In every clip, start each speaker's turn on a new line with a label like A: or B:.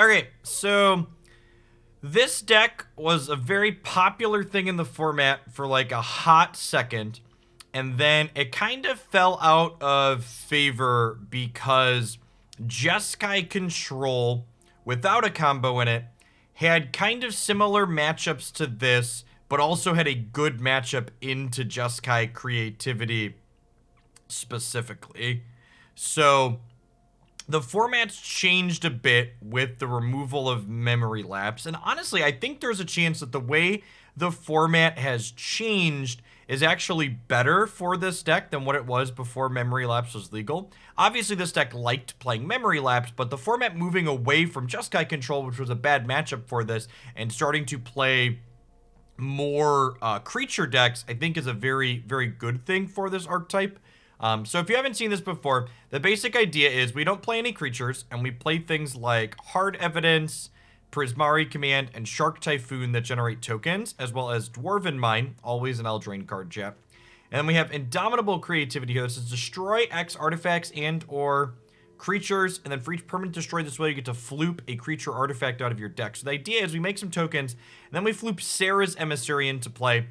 A: Okay, so this deck was a very popular thing in the format for like a hot second, and then it kind of fell out of favor because Jeskai Control, without a combo in it, had kind of similar matchups to this, but also had a good matchup into Jeskai Creativity specifically. So the format's changed a bit with the removal of memory lapse, and honestly, I think there's a chance that the way the format has changed is actually better for this deck than what it was before memory lapse was legal. Obviously, this deck liked playing memory lapse, but the format moving away from Jeskai Control, which was a bad matchup for this, and starting to play more creature decks, I think is a very, very good thing for this archetype. So if you haven't seen this before, the basic idea is we don't play any creatures, and we play things like Hard Evidence, Prismari Command, and Shark Typhoon that generate tokens, as well as Dwarven Mine, always an Eldraine card, chat. And then we have Indomitable Creativity here. This is destroy X artifacts and or creatures, and then for each permanent destroyed this way, you get to floop a creature artifact out of your deck. So the idea is we make some tokens, and then we floop Serra's Emissary into play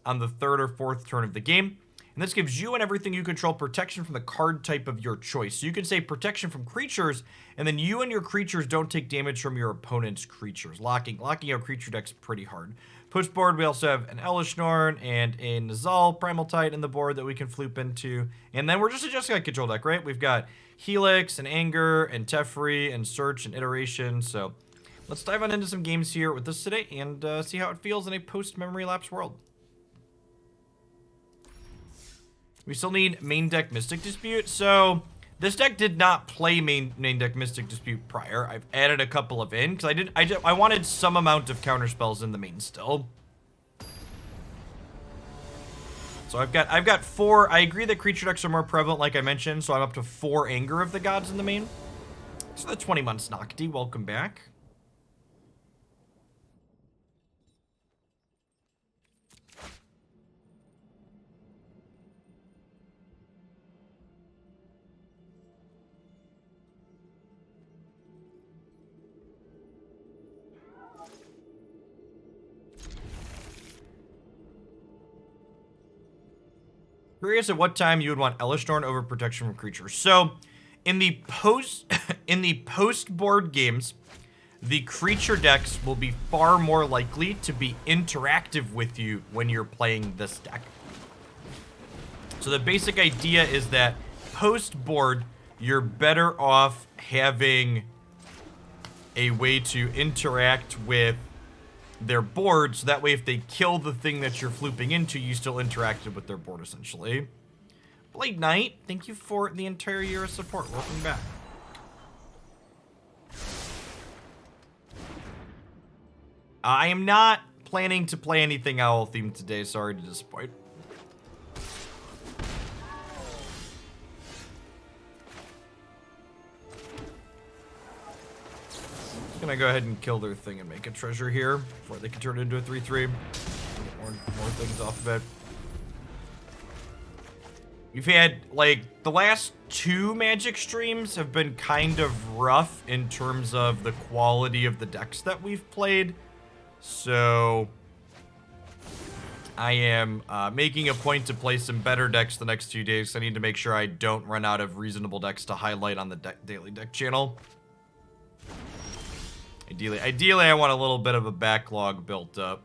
A: on the 3rd or 4th turn of the game. And this gives you and everything you control protection from the card type of your choice. So you can say protection from creatures, and then you and your creatures don't take damage from your opponent's creatures. Locking out creature decks pretty hard. Post board, we also have an Elesh Norn and a Nezahal Primal Titan in the board that we can floop into. And then we're just a Jeskai control deck, right? We've got Helix and Anger and Teferi and Search and Iteration. So let's dive on into some games here with this today and see how it feels in a post-memory lapse world. We still need main deck Mystic Dispute. So this deck did not play main deck Mystic Dispute prior. I've added a couple of in because I wanted some amount of counter spells in the main still. So I've got 4. I agree that creature decks are more prevalent, like I mentioned. So I'm up to 4 Anger of the Gods in the main. So the 20 months Nocti, welcome back. Curious at what time you would want Elesh Norn over protection from creatures. So, in the post board games, the creature decks will be far more likely to be interactive with you when you're playing this deck. So the basic idea is that post board, you're better off having a way to interact with their board, so that way if they kill the thing that you're flooping into, you still interacted with their board, essentially. Blade Knight, thank you for the entire year of support. Welcome back. I am not planning to play anything owl-themed today, sorry to disappoint. Gonna go ahead and kill their thing and make a treasure here before they can turn it into a 3/3. Get more things off of it. We've had, like, the last 2 Magic streams have been kind of rough in terms of the quality of the decks that we've played. So I am making a point to play some better decks the next few days. I need to make sure I don't run out of reasonable decks to highlight on the daily deck channel. Ideally, I want a little bit of a backlog built up.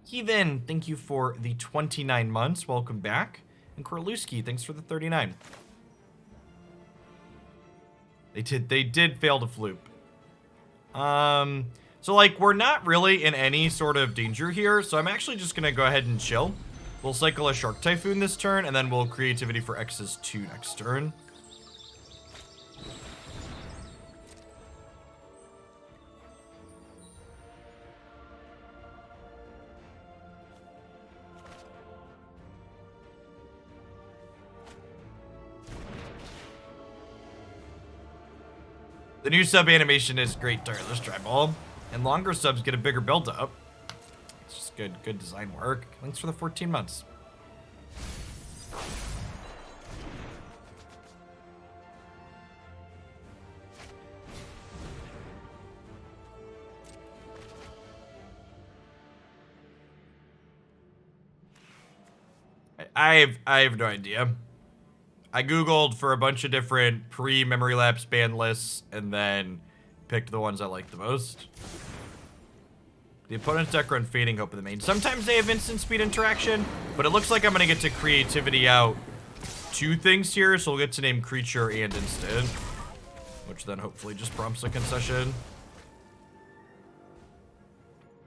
A: Heathen, thank you for the 29 months. Welcome back. And Korluski, thanks for the 39. They did fail to floop. So like, we're not really in any sort of danger here, so I'm actually just gonna go ahead and chill. We'll cycle a Shark Typhoon this turn, and then we'll Creativity for X's 2 next turn. The new sub animation is great, Tireless Tribal, and longer subs get a bigger build up. It's just good design work. Thanks for the 14 months. I have no idea. I googled for a bunch of different pre-memory lapse ban lists and then picked the ones I liked the most. The opponent's deck run Fading Hope in the main. Sometimes they have instant speed interaction, but it looks like I'm gonna get to creativity out 2 things here, so we'll get to name creature and instant, which then hopefully just prompts a concession.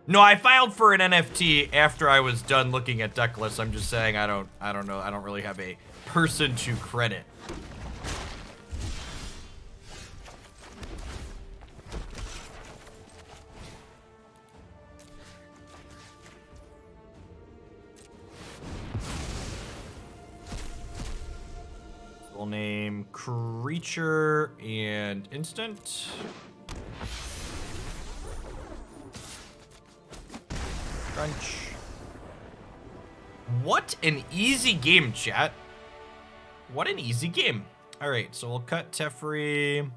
A: No, I filed for an NFT after I was done looking at deck lists. I'm just saying I don't know. I don't really have a person to credit. We'll name creature and instant. Crunch. What an easy game, chat. What an easy game. All right, so we'll cut Teferi.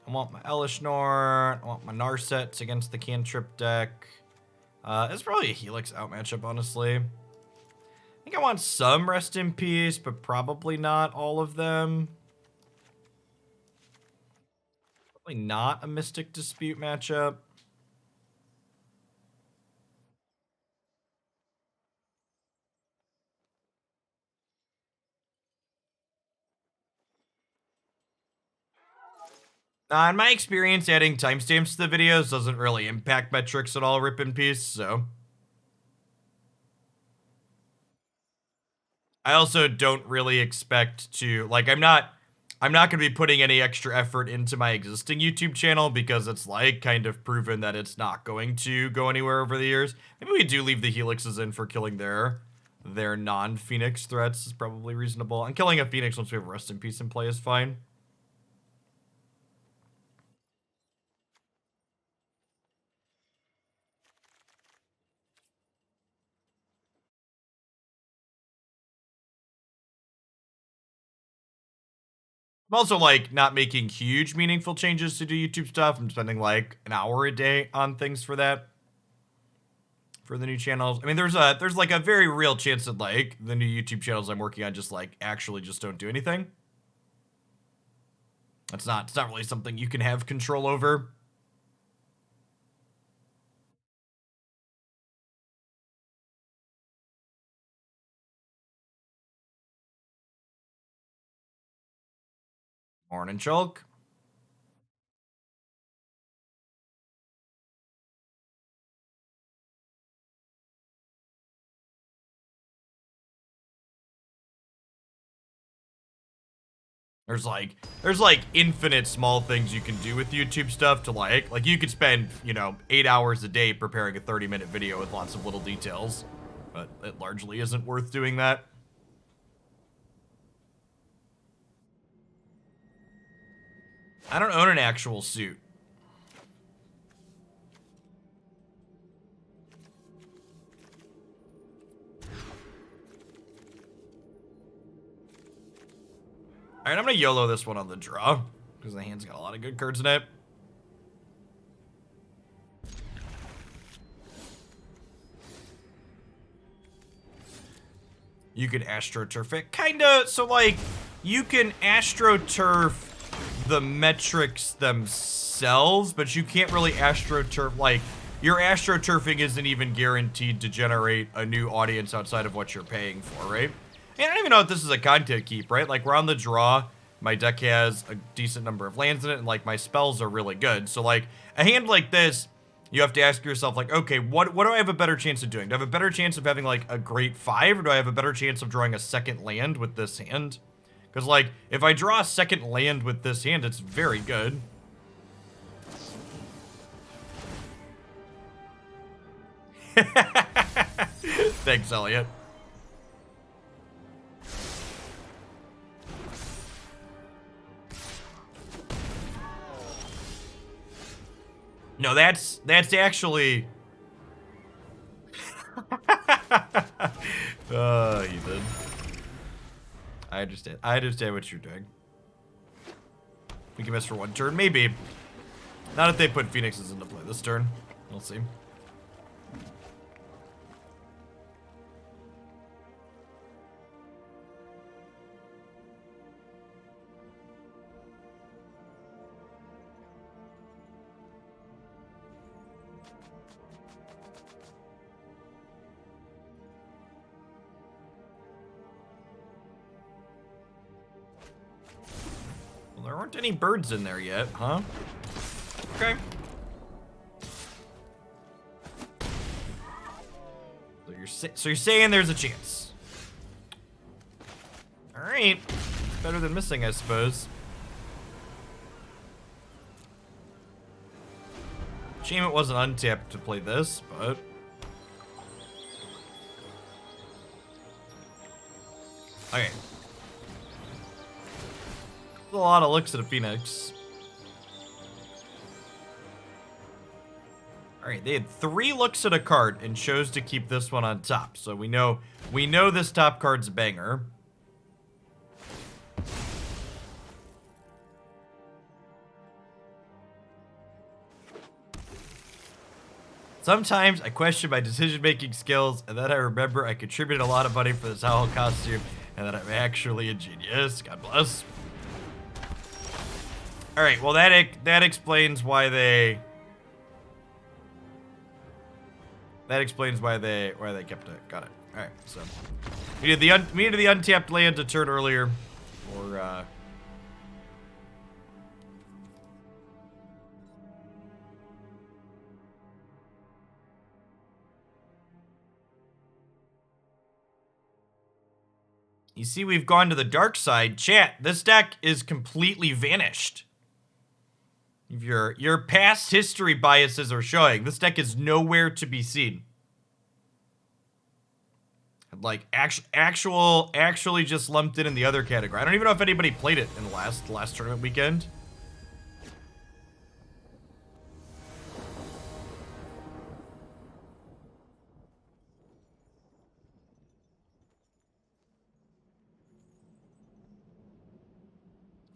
A: I want my Elesh Norn. I want my Narsets against the cantrip deck. It's probably a Helix out matchup, honestly. I think I want some Rest in Peace, but probably not all of them. Probably not a Mystic Dispute matchup. In my experience, adding timestamps to the videos doesn't really impact metrics at all, rip in peace, so. I also don't really expect to, like, I'm not gonna be putting any extra effort into my existing YouTube channel because it's, like, kind of proven that it's not going to go anywhere over the years. Maybe we do leave the Helixes in for killing their non-Phoenix threats is probably reasonable. And killing a Phoenix once we have Rest in Peace in play is fine. I'm also, like, not making huge meaningful changes to do YouTube stuff. I'm spending, like, an hour a day on things for that. For the new channels. I mean, there's like a very real chance that, like, the new YouTube channels I'm working on just, like, actually just don't do anything. It's not really something you can have control over. Norn and Chulk. There's like infinite small things you can do with YouTube stuff to like you could spend, you know, 8 hours a day preparing a 30-minute video with lots of little details, but it largely isn't worth doing that. I don't own an actual suit. Alright, I'm gonna YOLO this one on the draw, because the hand's got a lot of good cards in it. You can AstroTurf it. Kinda, so like, you can AstroTurf the metrics themselves, but you can't really AstroTurf, like, your AstroTurfing isn't even guaranteed to generate a new audience outside of what you're paying for, right? And I don't even know if this is a content keep, right? Like, we're on the draw, my deck has a decent number of lands in it, and, like, my spells are really good. So, like, a hand like this, you have to ask yourself, like, okay, what do I have a better chance of doing? Do I have a better chance of having, like, a great 5, or do I have a better chance of drawing a second land with this hand? Because, like, if I draw a second land with this hand, it's very good. Thanks, Elliot. No, that's actually... Ethan. I understand. I understand what you're doing. We can miss for one turn, maybe. Not if they put Phoenixes into play this turn. We'll see. aren't any birds in there yet, huh? Okay. So you're saying there's a chance. All right. Better than missing, I suppose. Shame it wasn't untapped to play this, but... Okay. There's a lot of looks at a Phoenix. Alright, they had 3 looks at a card and chose to keep this one on top. So we know this top card's a banger. Sometimes I question my decision-making skills, and then I remember I contributed a lot of money for this owl costume, and that I'm actually a genius. God bless. All right, well that explains why they. That explains why they kept it. Got it. All right, so we needed the untapped land a turn earlier, or. You see, we've gone to the dark side. Chat, this deck is completely vanished. If your past history biases are showing, this deck is nowhere to be seen. Like, actually just lumped in the other category. I don't even know if anybody played it in the last tournament weekend.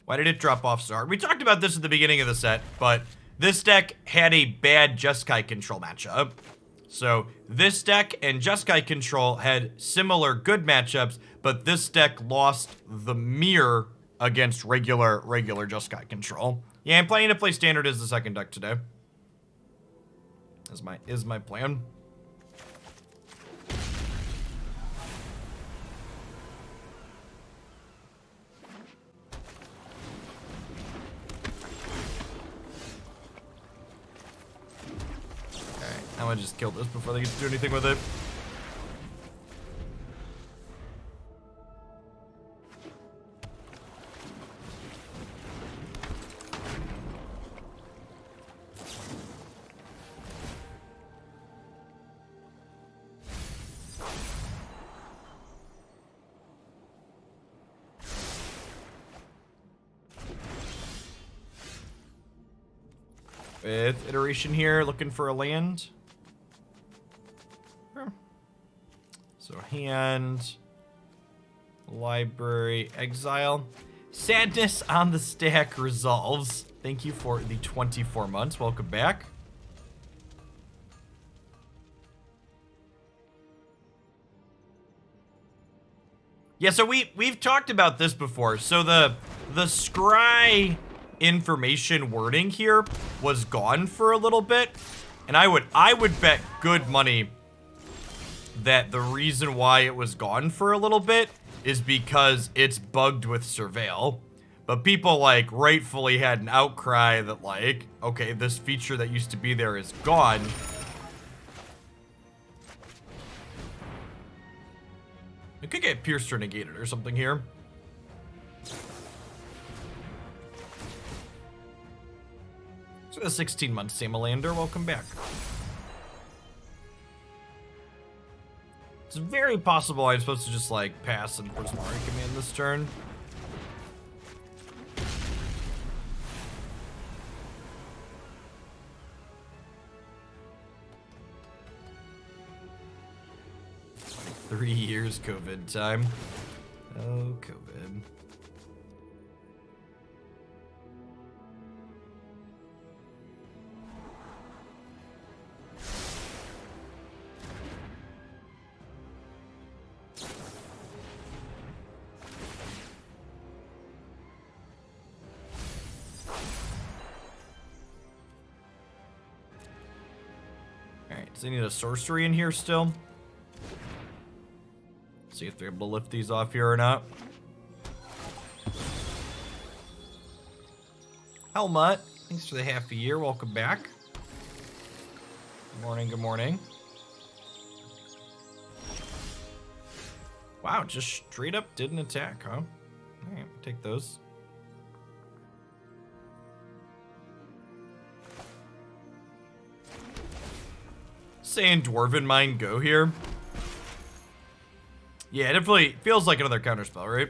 A: Why did it drop off so hard? We talked about this at the beginning of the set, but this deck had a bad Jeskai control matchup. So this deck and Jeskai control had similar good matchups, but this deck lost the mirror against regular Jeskai control. Yeah, I'm planning to play standard as the second deck today. Is my plan. I'm gonna just kill this before they get to do anything with it. Fifth iteration here, looking for a land. So hand, library, exile. Sadness on the stack resolves. Thank you for the 24 months. Welcome back. Yeah, so we've talked about this before. So the scry information wording here was gone for a little bit, and I would bet good money that the reason why it was gone for a little bit is because it's bugged with Surveil. But people, like, rightfully had an outcry that, like, okay, this feature that used to be there is gone. We could get pierced or negated or something here. So the 16-month Samalander, welcome back. It's very possible I'm supposed to just, like, pass and Prismari Command this turn. Like 3 years COVID time. Oh, COVID. Does they need a sorcery in here still? See if they're able to lift these off here or not. Helmut, thanks for the half a year. Welcome back. Good morning, good morning. Wow, just straight up didn't attack, huh? All right, take those. Saying Dwarven Mine go here. Yeah, it definitely feels like another counterspell, right?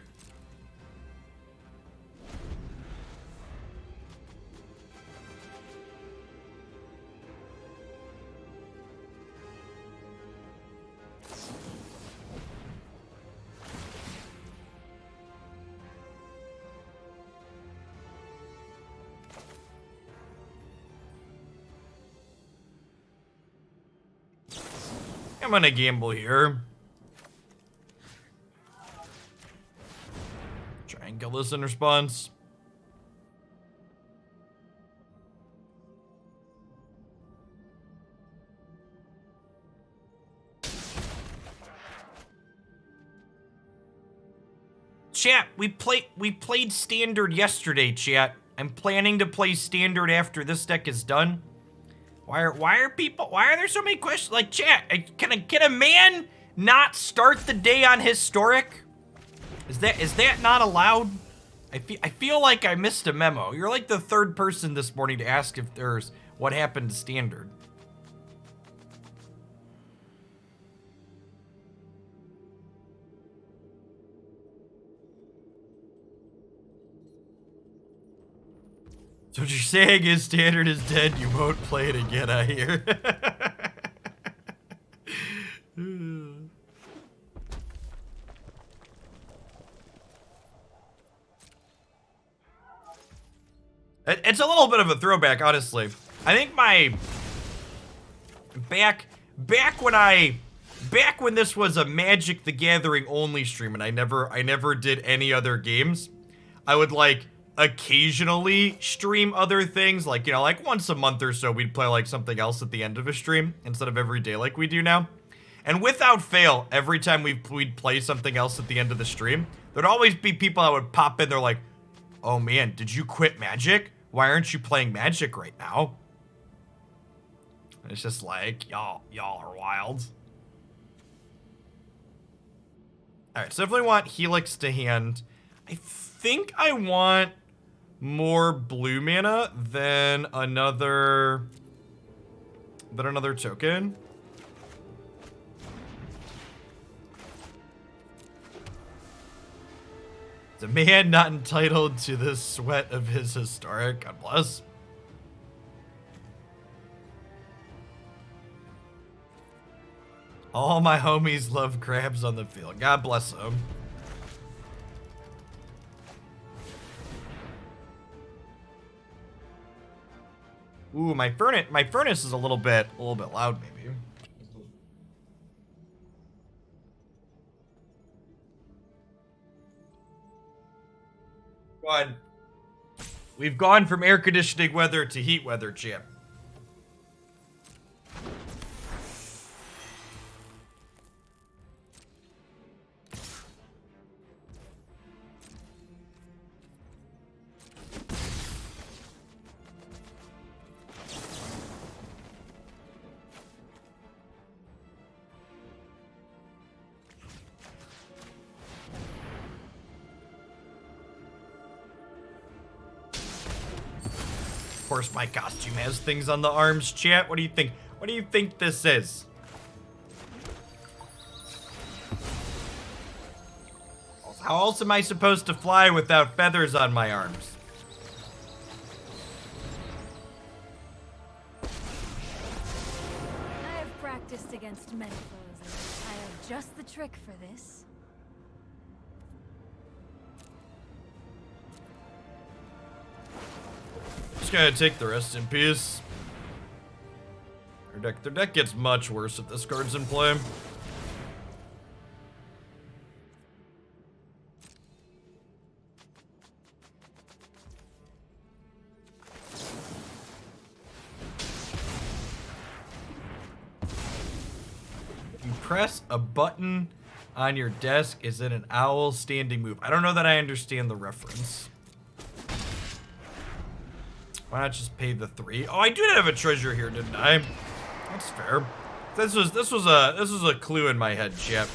A: I'm gonna gamble here. Try and kill this in response. Chat, we played standard yesterday, chat. I'm planning to play standard after this deck is done. Why are there so many questions? Like, chat, can a man not start the day on historic? Is that not allowed? I feel like I missed a memo. You're like the third person this morning to ask if there's what happened to standard. So what you're saying is standard is dead, you won't play it again, I hear. It's a little bit of a throwback, honestly. I think my back when this was a Magic the Gathering only stream and I never did any other games, I would like occasionally stream other things, like, you know, like once a month or so we'd play like something else at the end of a stream instead of every day like we do now. And without fail, every time we'd play something else at the end of the stream, there'd always be people that would pop in, they're like, oh man, did you quit Magic? Why aren't you playing Magic right now? And it's just like, y'all are wild. Alright, so definitely want Helix to hand. I think I want more blue mana than another token. The man not entitled to the sweat of his historic. God bless. All my homies love crabs on the field. God bless them. Ooh, my furnace is a little bit loud, maybe. God, we've gone from air conditioning weather to heat weather, champ. Of course, my costume has things on the arms, chat. What do you think? What do you think this is? How else am I supposed to fly without feathers on my arms?
B: I have practiced against many foes, and I have just the trick for this.
A: Just gonna take the rest in peace. Their deck gets much worse if this card's in play. You press a button on your desk. Is it an owl standing move? I don't know that I understand the reference. Why not just pay the 3? Oh, I do have a treasure here, didn't I? That's fair. This was a clue in my head, Chip.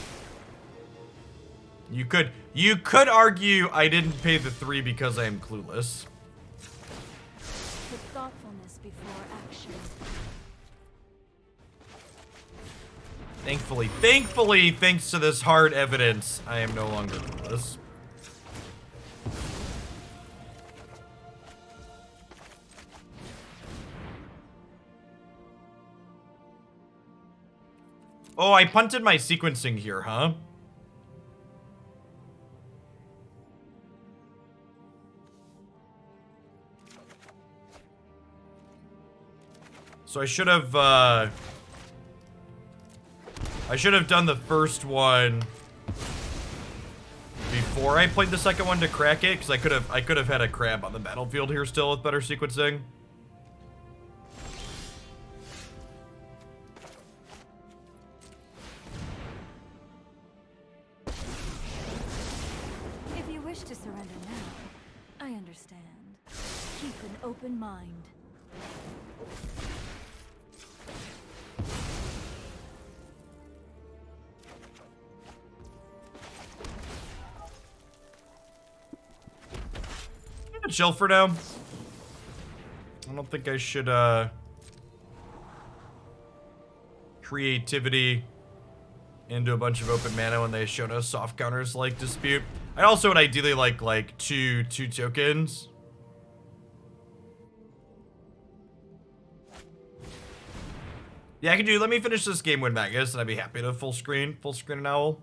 A: You could argue I didn't pay the 3 because I am clueless.
B: Put thoughtfulness before action.
A: Thankfully, thanks to this hard evidence, I am no longer clueless. Oh, I punted my sequencing here, huh? So I should have done the first one before I played the second one to crack it, because I could have had a crab on the battlefield here still with better sequencing.
B: If you wish to surrender now, I understand. Keep an open mind.
A: Chill for now. I don't think I should creativity into a bunch of open mana when they showed us soft counters like dispute. I also would ideally like two tokens. Yeah, I can do. Let me finish this game with Magus, and I'd be happy to full screen an owl.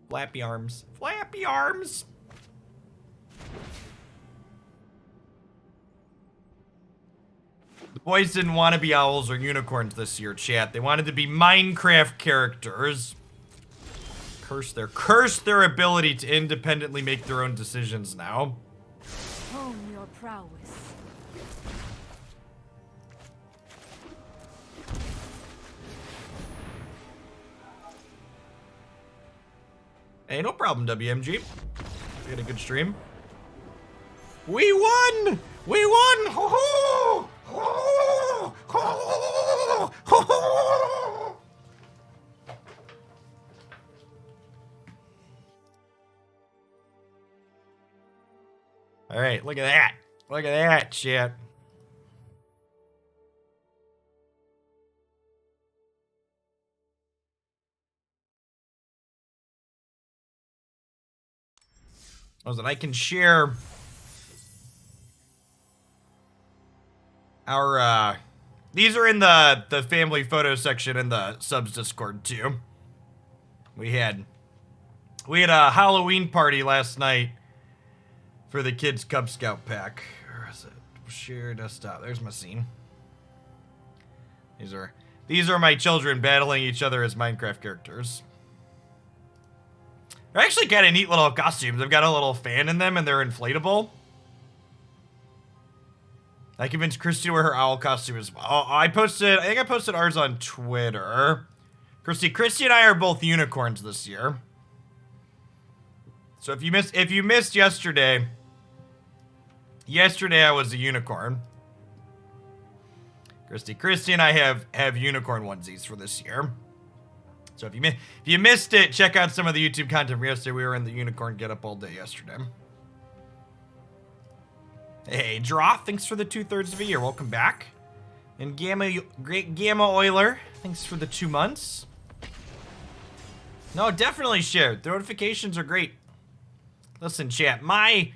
A: Flappy arms. Flappy arms! The boys didn't want to be owls or unicorns this year, chat. They wanted to be Minecraft characters. Curse their ability to independently make their own decisions now.
B: Hone your prowess.
A: Hey, no problem, WMG. We had a good stream. We won! We won! Ho ho! Ho ho! Ho ho! All right, look at that. Look at that shit. Oh, that I can share our these are in the family photo section in the subs Discord too. We had a Halloween party last night for the kids' Cub Scout pack. Where is it? Share desktop. There's my scene. These are my children battling each other as Minecraft characters. They're actually kind of neat little costumes. They've got a little fan in them and they're inflatable. I convinced Christy to wear her owl costume as well. Oh, I think I posted ours on Twitter. Christy and I are both unicorns this year. So if you missed yesterday I was a unicorn. Christy and I have unicorn onesies for this year. So if you missed it, check out some of the YouTube content from yesterday. We were in the unicorn getup all day yesterday. Hey, Draw, thanks for the 2/3 of a year. Welcome back. And Great Gamma Oiler, thanks for the 2 months. No, definitely share. The notifications are great. Listen, chat, my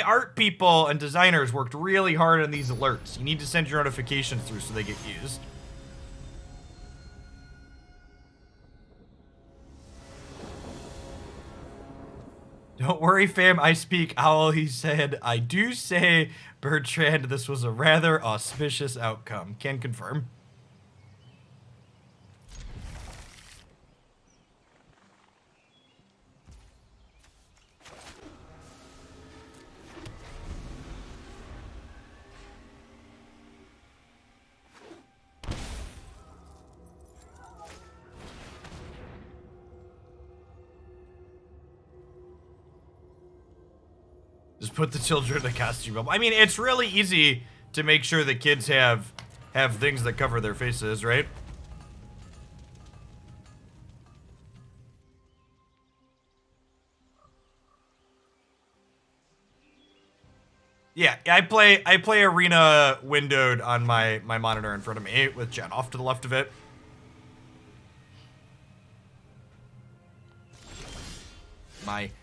A: art people and designers worked really hard on these alerts. You need to send your notifications through so they get used. Don't worry, fam, I speak owl, he said. I do say, Bertrand, this was a rather auspicious outcome. Can confirm. Just put the children in a costume bubble. I mean, it's really easy to make sure that kids have things that cover their faces, right? Yeah, I play Arena windowed on my monitor in front of me with chat off to the left of it.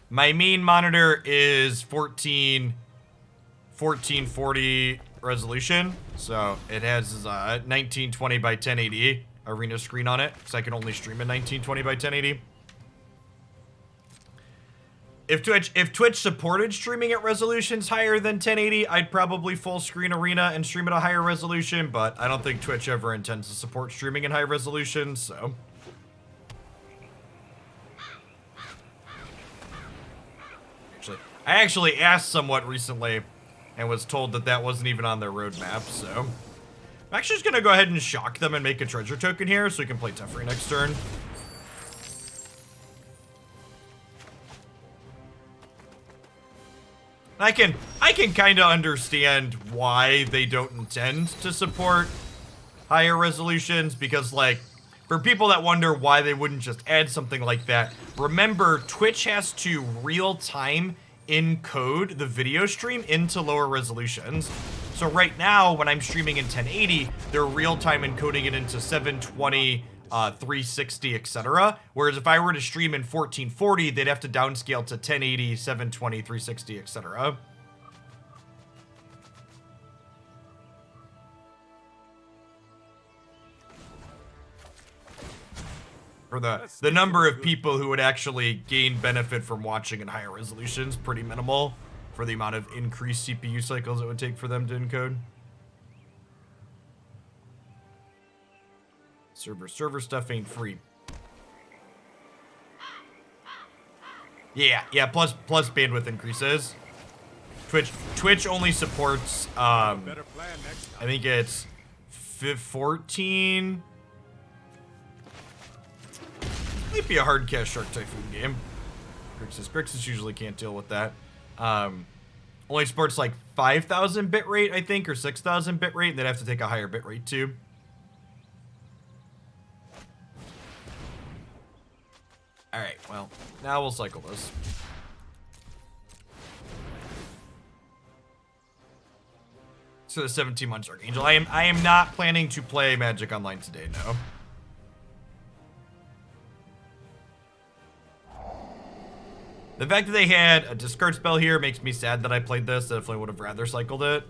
A: My main monitor is 1440 resolution, so it has 1920 by 1080 Arena screen on it, because I can only stream in 1920 by 1080. If Twitch supported streaming at resolutions higher than 1080, I'd probably full screen Arena and stream at a higher resolution, but I don't think Twitch ever intends to support streaming in high resolution, so. I actually asked somewhat recently and was told that that wasn't even on their roadmap, so. I'm actually just gonna go ahead and shock them and make a treasure token here so we can play Teferi next turn. I can kind of understand why they don't intend to support higher resolutions, because like, for people that wonder why they wouldn't just add something like that, remember Twitch has to real-time encode the video stream into lower resolutions. So right now, when I'm streaming in 1080, they're real-time encoding it into 720, 360, etc. Whereas if I were to stream in 1440, they'd have to downscale to 1080, 720, 360, etc. For the number of people who would actually gain benefit from watching in higher resolutions, pretty minimal for the amount of increased CPU cycles it would take for them to encode. Server stuff ain't free. Yeah, plus bandwidth increases. Twitch only supports I think it's 14. Might be a hard cast Shark Typhoon game. Grixis usually can't deal with that. Only supports like 5,000 bitrate, I think, or 6,000 bitrate, and they'd have to take a higher bitrate too. Alright, well, now we'll cycle this. So the 17-month Archangel. I am not planning to play Magic Online today, no. The fact that they had a discard spell here makes me sad that I played this. I definitely would have rather cycled it.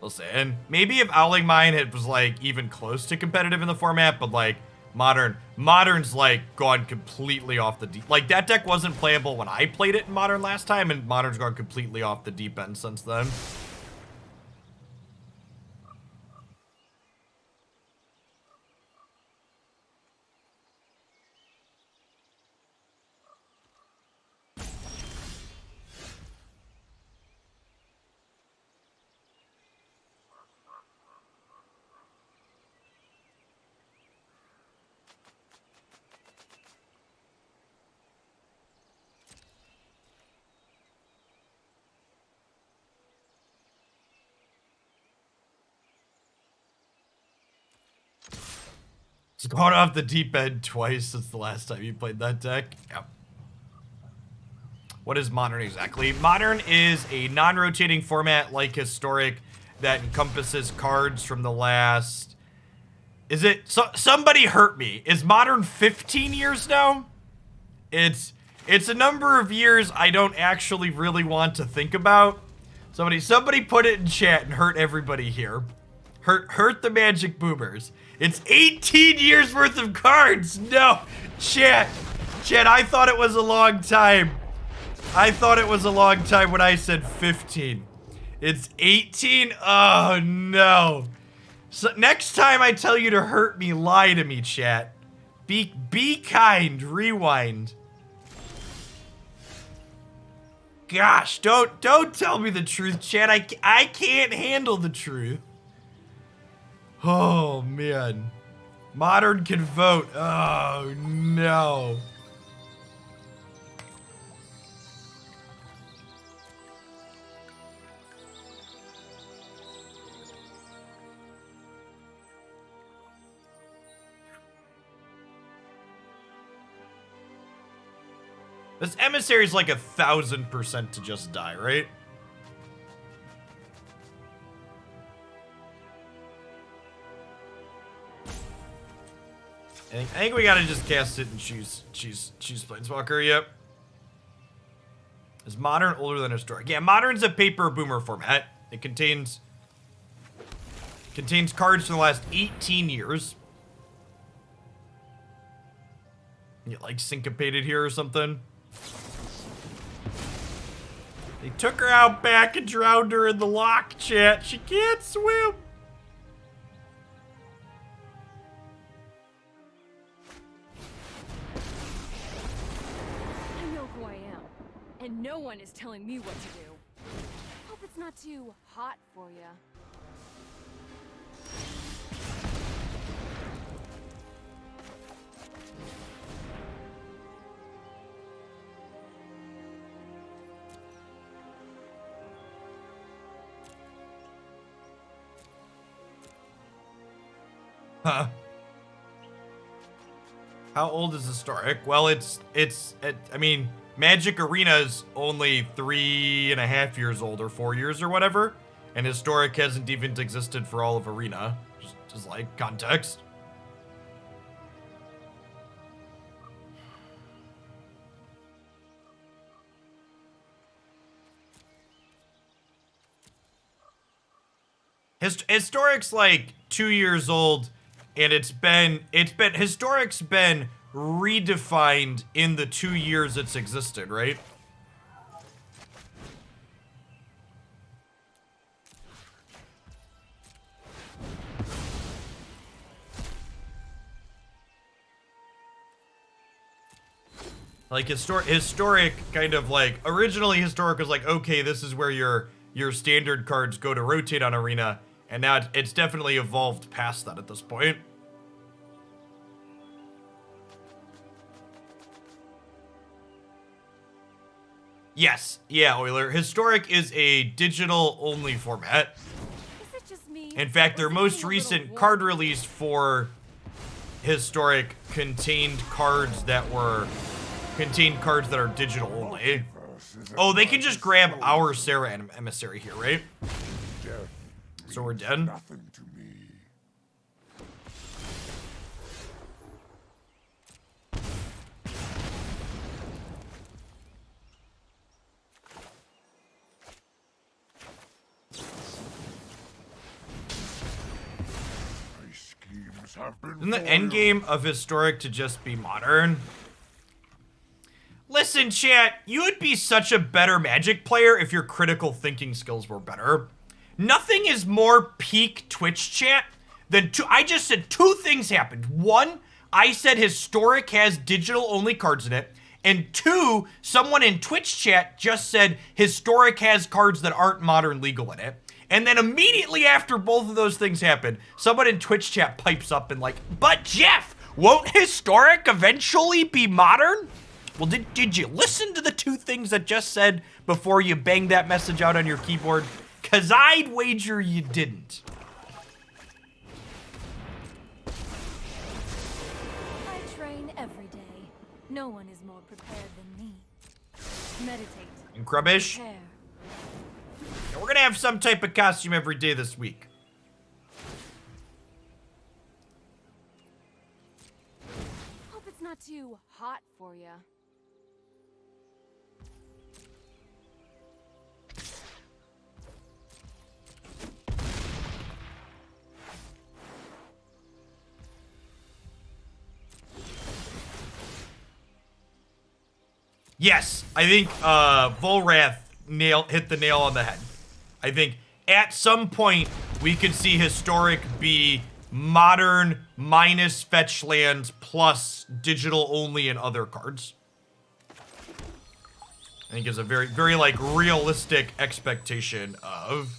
A: Listen, maybe if Owling Mine was like even close to competitive in the format, but like Modern's like gone completely off the deep. Like that deck wasn't playable when I played it in Modern last time, and Modern's gone completely off the deep end since then. It's gone off the deep end twice since the last time you played that deck. Yep. What is Modern exactly? Modern is a non-rotating format like Historic that encompasses cards from the last... Is it... somebody hurt me. Is Modern 15 years now? It's a number of years I don't actually really want to think about. Somebody put it in chat and hurt everybody here. Hurt the Magic Boomers. It's 18 years worth of cards. No, chat, I thought it was a long time. I thought it was a long time when I said 15. It's 18. Oh no. So next time I tell you to hurt me, lie to me, chat. Be kind. Rewind. Gosh, don't tell me the truth, chat. I can't handle the truth. Oh, man. Modern can vote. Oh, no. This Emissary is like 1,000% to just die, right? I think we gotta just cast it and choose Planeswalker, yep. Is Modern older than Historic? Yeah, Modern's a paper boomer format. It contains cards from the last 18 years. You like syncopated here or something? They took her out back and drowned her in the lock, chat. She can't swim.
B: I know who I am, and no one is telling me what to do. Hope it's not too hot for you.
A: Huh. How old is Historic? Well, I mean, Magic Arena's only 3.5 years old or 4 years or whatever. And Historic hasn't even existed for all of Arena. Just like context. Historic's like 2 years old, and Historic's been redefined in the 2 years it's existed, right? Like historic kind of like originally Historic was like, okay, this is where your standard cards go to rotate on Arena. And now it's definitely evolved past that at this point. Yes, yeah, Euler. Historic is a digital-only format.
B: Is it just me?
A: In fact, their most recent card release for Historic contained cards that are digital only. Oh, they can just grab our Serra and Emissary here, right? So we're dead.
C: Nothing to me. My schemes have been
A: Isn't the end game of Historic to just be Modern? Listen, chat, you would be such a better Magic player if your critical thinking skills were better. Nothing is more peak Twitch chat than I just said two things happened. One, I said Historic has digital only cards in it. And two, someone in Twitch chat just said Historic has cards that aren't Modern legal in it. And then immediately after both of those things happen, someone in Twitch chat pipes up and like, but Jeff, won't Historic eventually be Modern? Well, did you listen to the two things that just said before you banged that message out on your keyboard? Because I'd wager you didn't.
B: I train every day. No one is more prepared than me. Meditate.
A: And Crubbish,
B: Prepare.
A: we're going to have some type of costume every day this week.
B: Hope it's not too hot for you.
A: Yes, I think Volrath hit the nail on the head. I think at some point we could see Historic be Modern minus fetch lands plus digital only and other cards. I think is a very, very like realistic expectation of.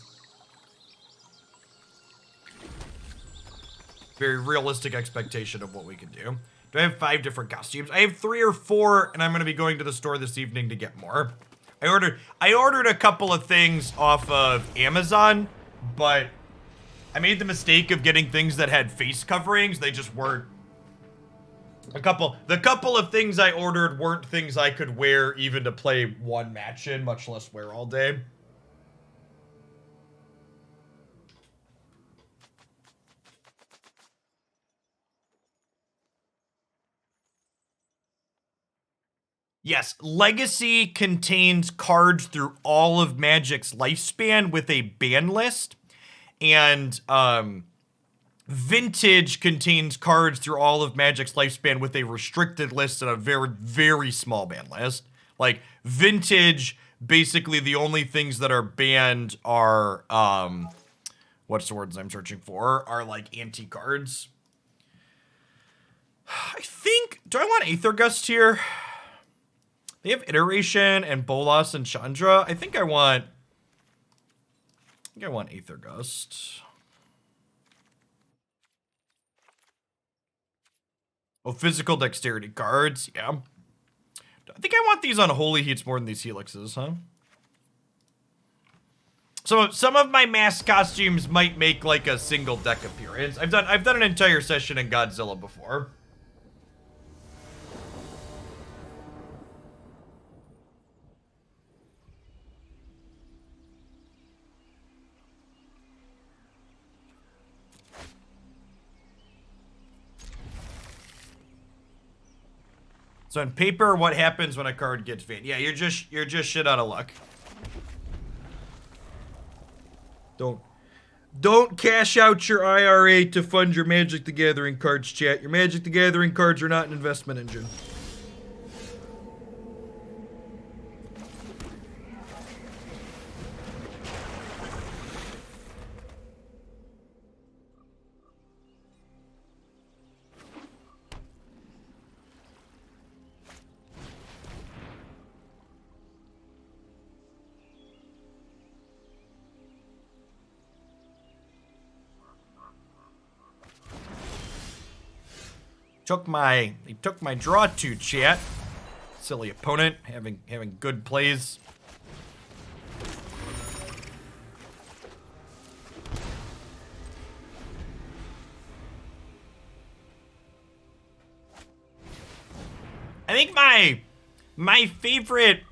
A: Very realistic expectation of what we can do. Do I have 5 different costumes? I have 3 or 4, and I'm gonna be going to the store this evening to get more. I ordered a couple of things off of Amazon, but I made the mistake of getting things that had face coverings. They just weren't. The couple of things I ordered weren't things I could wear even to play one match in, much less wear all day. Yes, Legacy contains cards through all of Magic's lifespan with a ban list, and Vintage contains cards through all of Magic's lifespan with a restricted list and a very, very small ban list. Like, Vintage, basically the only things that are banned are, what's the words I'm searching for? Are, like, anti-cards. I think, do I want Aether Gust here? They have Iteration and Bolas and Chandra. I think I want Aether Gust. Oh, physical dexterity cards, yeah. I think I want these Unholy Heats more than these Helixes, huh? So some of my mask costumes might make like a single deck appearance. I've done an entire session in Godzilla before. So in paper, what happens when a card gets banned? Yeah, you're just shit out of luck. Don't cash out your IRA to fund your Magic the Gathering cards, chat. Your Magic the Gathering cards are not an investment engine. He took my draw two, chat. Silly opponent, having good plays. I think my favorite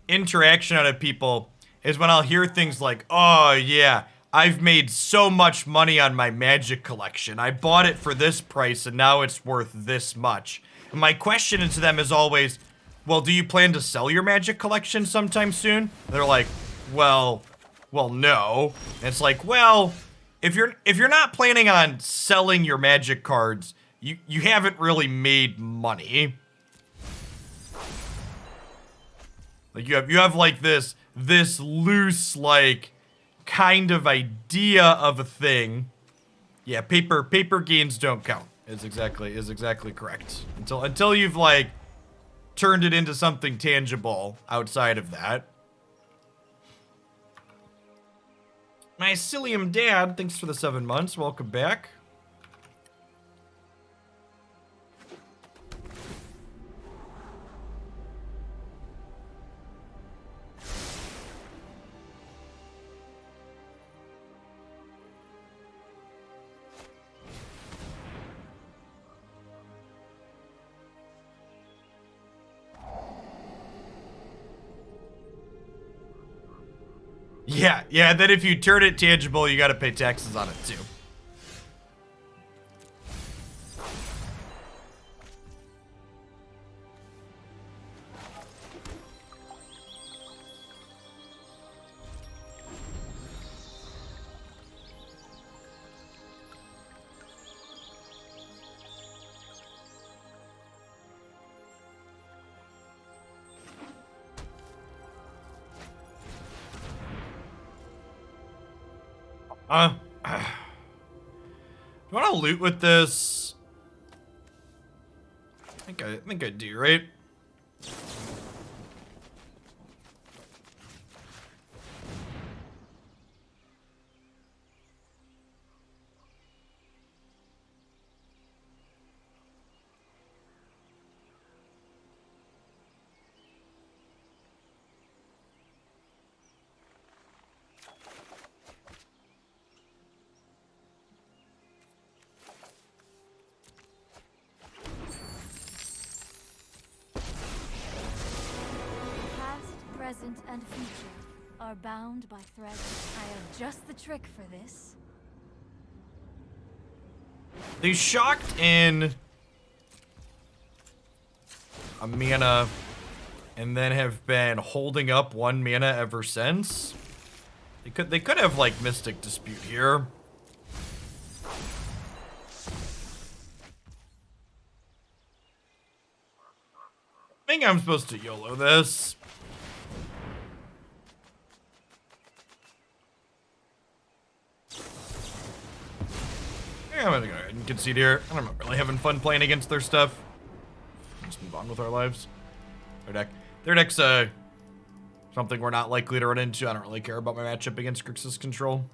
A: interaction out of people is when I'll hear things like, "Oh yeah, I've made so much money on my Magic collection. I bought it for this price and now it's worth this much." And my question to them is always, "Well, do you plan to sell your Magic collection sometime soon?" And they're like, well, no." And it's like, well, if you're not planning on selling your Magic cards, you haven't really made money. Like you have like this loose, like, kind of idea of a thing. Yeah, paper gains don't count. Is exactly correct. Until you've like turned it into something tangible outside of that. My Mycelium Dad, thanks for the 7 months. Welcome back. Yeah, then if you turn it tangible, you gotta pay taxes on it too. Do you want to loot with this? I think I do, right?
B: present and future are bound by threads. I have just the trick for this.
A: They shocked in a mana and then have been holding up 1 mana ever since. They could have like Mystic Dispute here. I think I'm supposed to YOLO this. Yeah, I'm gonna go ahead and concede here. I'm not really having fun playing against their stuff. Let's move on with our lives. Their deck's something we're not likely to run into. I don't really care about my matchup against Grixis control.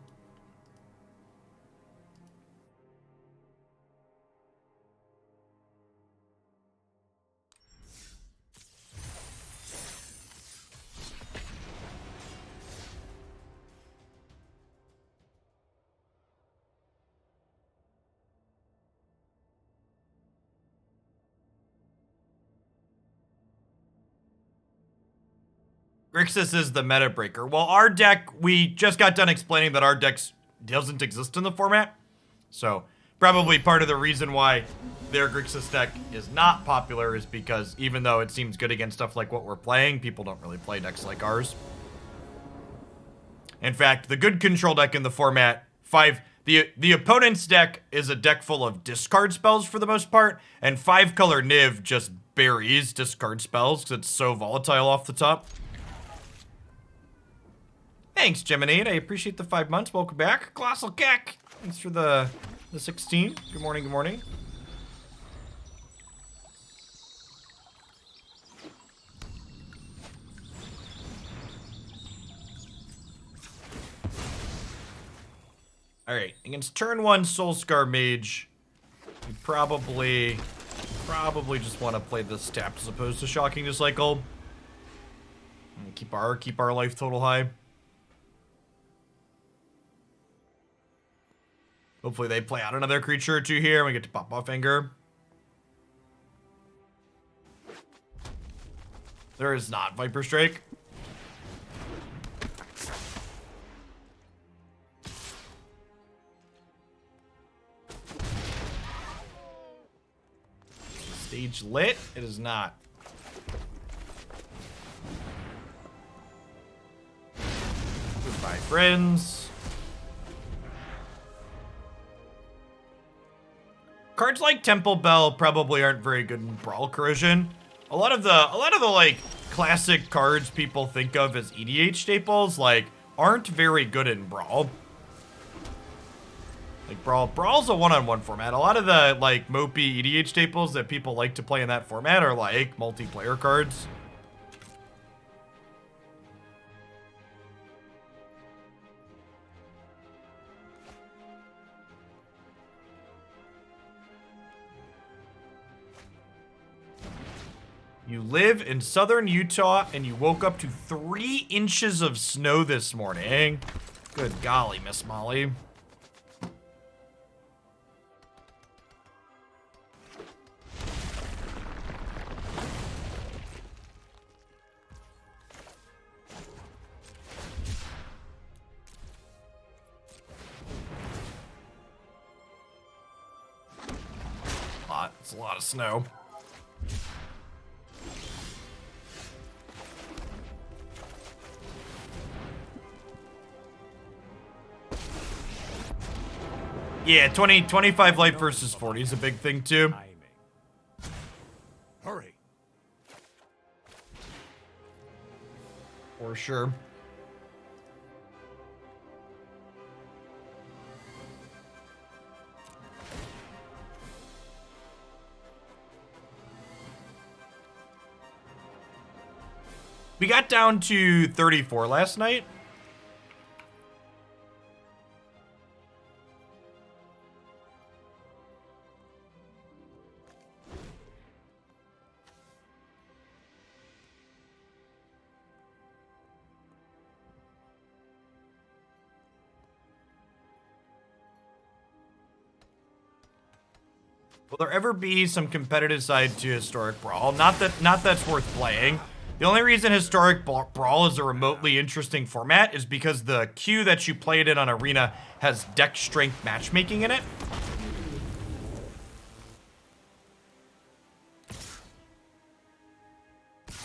A: Grixis is the meta breaker. Well, our deck, we just got done explaining that our deck doesn't exist in the format. So, probably part of the reason why their Grixis deck is not popular is because even though it seems good against stuff like what we're playing, people don't really play decks like ours. In fact, the good control deck in the format, the opponent's deck is a deck full of discard spells for the most part, and 5-color Niv just buries discard spells because it's so volatile off the top. Thanks, Gemini. I appreciate the 5 months. Welcome back. Colossal Keck. Thanks for the 16. Good morning, good morning. Alright, against turn 1 Soulscar Mage, you probably just want to play this tapped as opposed to Shocking to Cycle. And keep our life total high. Hopefully they play out another creature or two here and we get to pop off Anger. There is not Viper Strike. Stage lit? It is not. Goodbye, friends. Cards like Temple Bell probably aren't very good in Brawl Corrosion. A lot of the like classic cards people think of as EDH staples like aren't very good in Brawl. Like Brawl's a one-on-one format. A lot of the like mopey EDH staples that people like to play in that format are like multiplayer cards. You live in southern Utah and you woke up to 3 inches of snow this morning. Good golly, Miss Molly. It's a lot of snow. Yeah, 25 life versus 40 is a big thing too.
C: Hurry.
A: For sure. We got down to 34 last night. Will there ever be some competitive side to Historic Brawl? Not that's worth playing, The only reason Historic Brawl is a remotely interesting format is because the queue that you played in on Arena has deck strength matchmaking in it.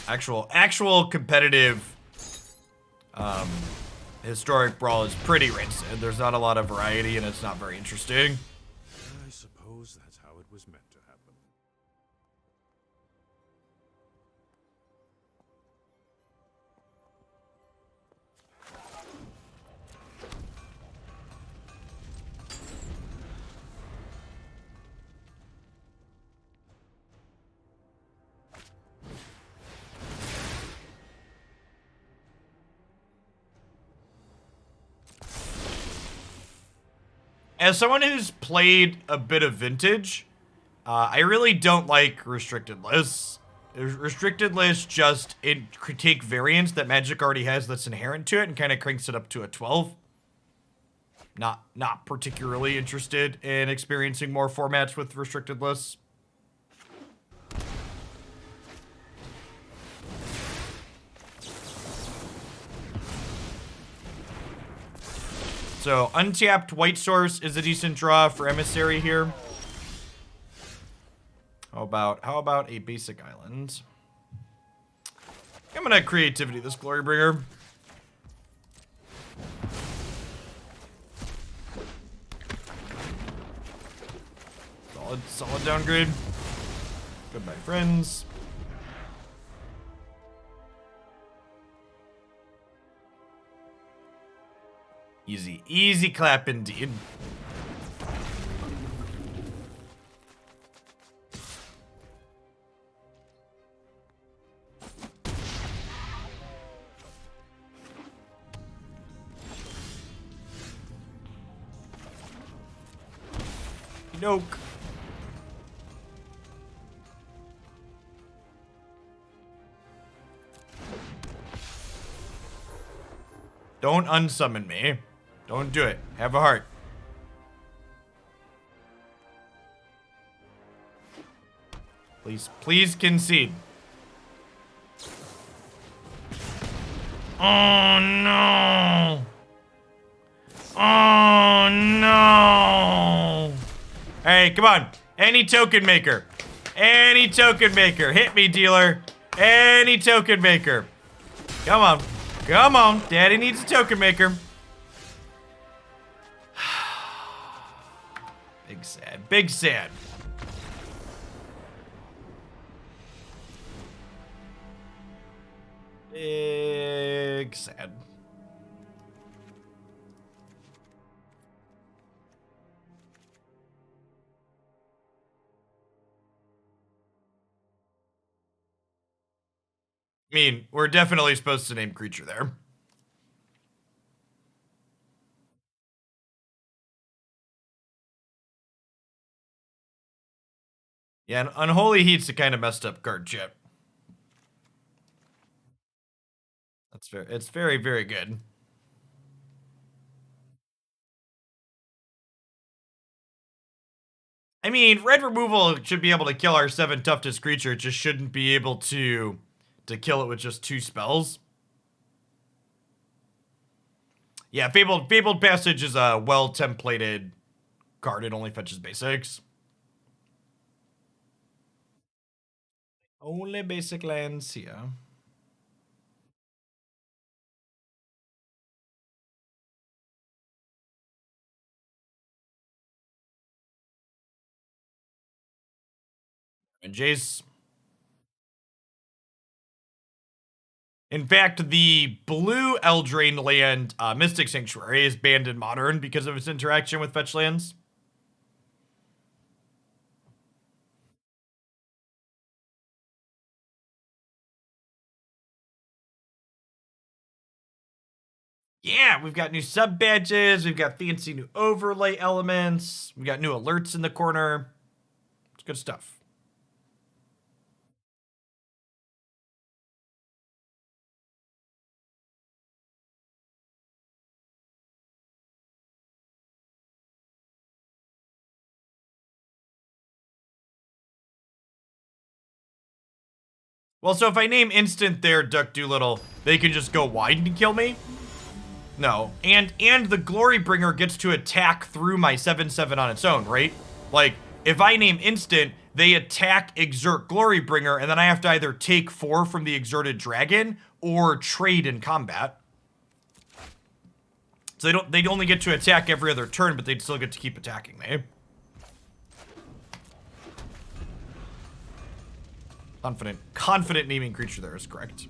A: Actual competitive Historic Brawl is pretty rancid. There's not a lot of variety and it's not very interesting.
C: I suppose that's how it was meant to happen.
A: As someone who's played a bit of Vintage, I really don't like restricted lists. Restricted lists just critique variants that Magic already has that's inherent to it and kind of cranks it up to a 12. Not particularly interested in experiencing more formats with restricted lists. So untapped white source is a decent draw for Emissary here. How about a basic island? I'm gonna creativity this Glorybringer. Solid downgrade. Goodbye, friends. Easy clap indeed. Nope. Don't unsummon me. Don't do it. Have a heart. Please concede. Oh no. Oh no. Hey, come on. Any token maker. Any token maker. Hit me, dealer. Any token maker. Come on. Come on. Daddy needs a token maker. Big sad. Big sad. Big sad. I mean, we're definitely supposed to name creature there. Yeah, and Unholy Heat's a kind of messed up card, chip. It's very, very good. I mean, red removal should be able to kill our 7 toughest creature. It just shouldn't be able to kill it with just 2 spells. Yeah, Fabled Passage is a well-templated card. It only fetches basics. Only basic lands here. And Jace. In fact, the blue Eldraine land, Mystic Sanctuary, is banned in Modern because of its interaction with fetch lands. Yeah, we've got new sub badges, we've got fancy new overlay elements, we got new alerts in the corner. It's good stuff. Well, so if I name instant there, Duck Doolittle, they can just go wide and kill me? No. And the Glorybringer gets to attack through my 7/7 on its own, right? Like, if I name instant, they attack, exert Glorybringer, and then I have to either take 4 from the exerted dragon or trade in combat. So they'd only get to attack every other turn, but they'd still get to keep attacking me. Confident naming creature there is correct.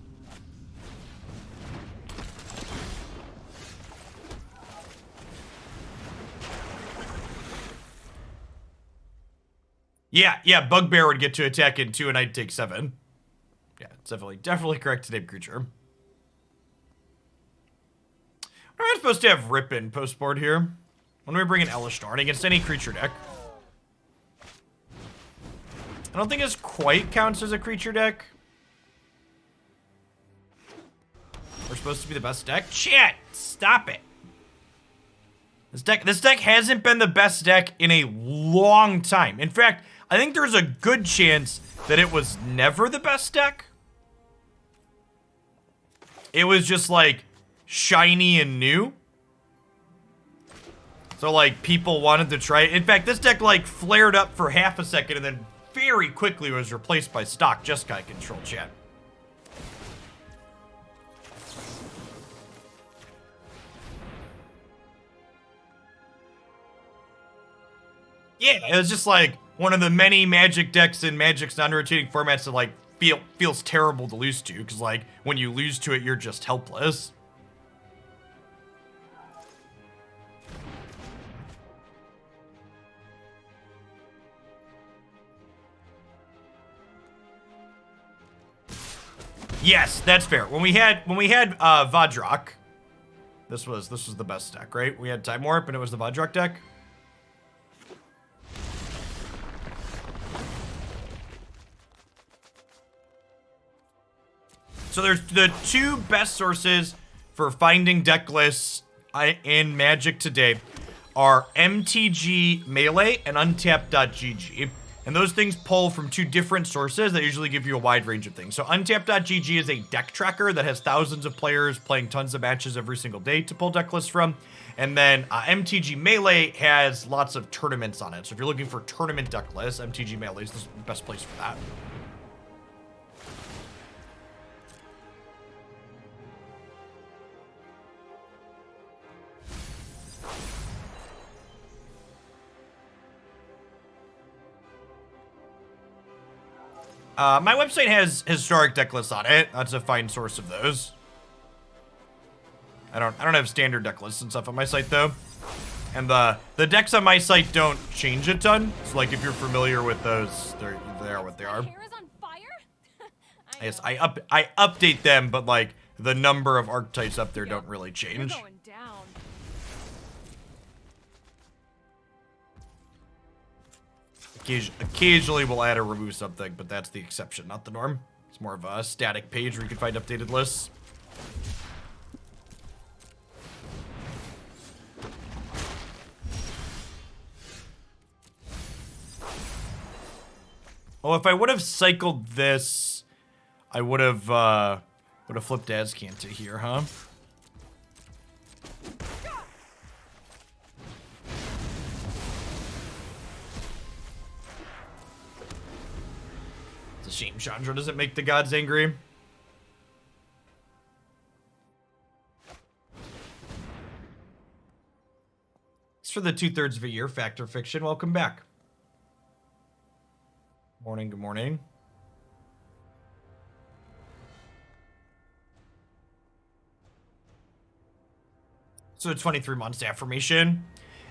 A: Yeah, Bugbear would get to attack in 2 and I'd take 7. Yeah, it's definitely correct to name creature. What am I supposed to have Rip in post-board here? When do we bring in Elesh Norn against any creature deck? I don't think this quite counts as a creature deck. We're supposed to be the best deck? Chat! Stop it. This deck hasn't been the best deck in a long time. In fact, I think there's a good chance that it was never the best deck. It was just like shiny and new. So like people wanted to try it. In fact, this deck like flared up for half a second and then very quickly was replaced by stock Jeskai control, chat. Yeah, it was just like one of the many Magic decks in Magic's non-rotating formats that like feels terrible to lose to, because like when you lose to it, you're just helpless. Yes, that's fair. When we had Vadrak, this was the best deck, right? We had Time Warp and it was the Vadrak deck. So there's the 2 best sources for finding deck lists in Magic today are MTG Melee and Untapped.gg. And those things pull from 2 different sources that usually give you a wide range of things. So Untapped.gg is a deck tracker that has thousands of players playing tons of matches every single day to pull deck lists from. And then MTG Melee has lots of tournaments on it. So if you're looking for tournament deck lists, MTG Melee is the best place for that. My website has historic deck lists on it. That's a fine source of those. I don't have standard deck lists and stuff on my site though. And the decks on my site don't change a ton. So like if you're familiar with those, they are what they are. Yes, I update them, but like the number of archetypes up there don't really change. Occasionally we'll add or remove something, but that's the exception, not the norm. It's more of a static page where you can find updated lists. Oh, if I would have cycled this, I would have flipped Azcanta here, huh? It's a shame Chandra doesn't make the gods angry. It's for the 2/3 of a year, Fact or Fiction. Welcome back. Morning, good morning. So 23 months affirmation.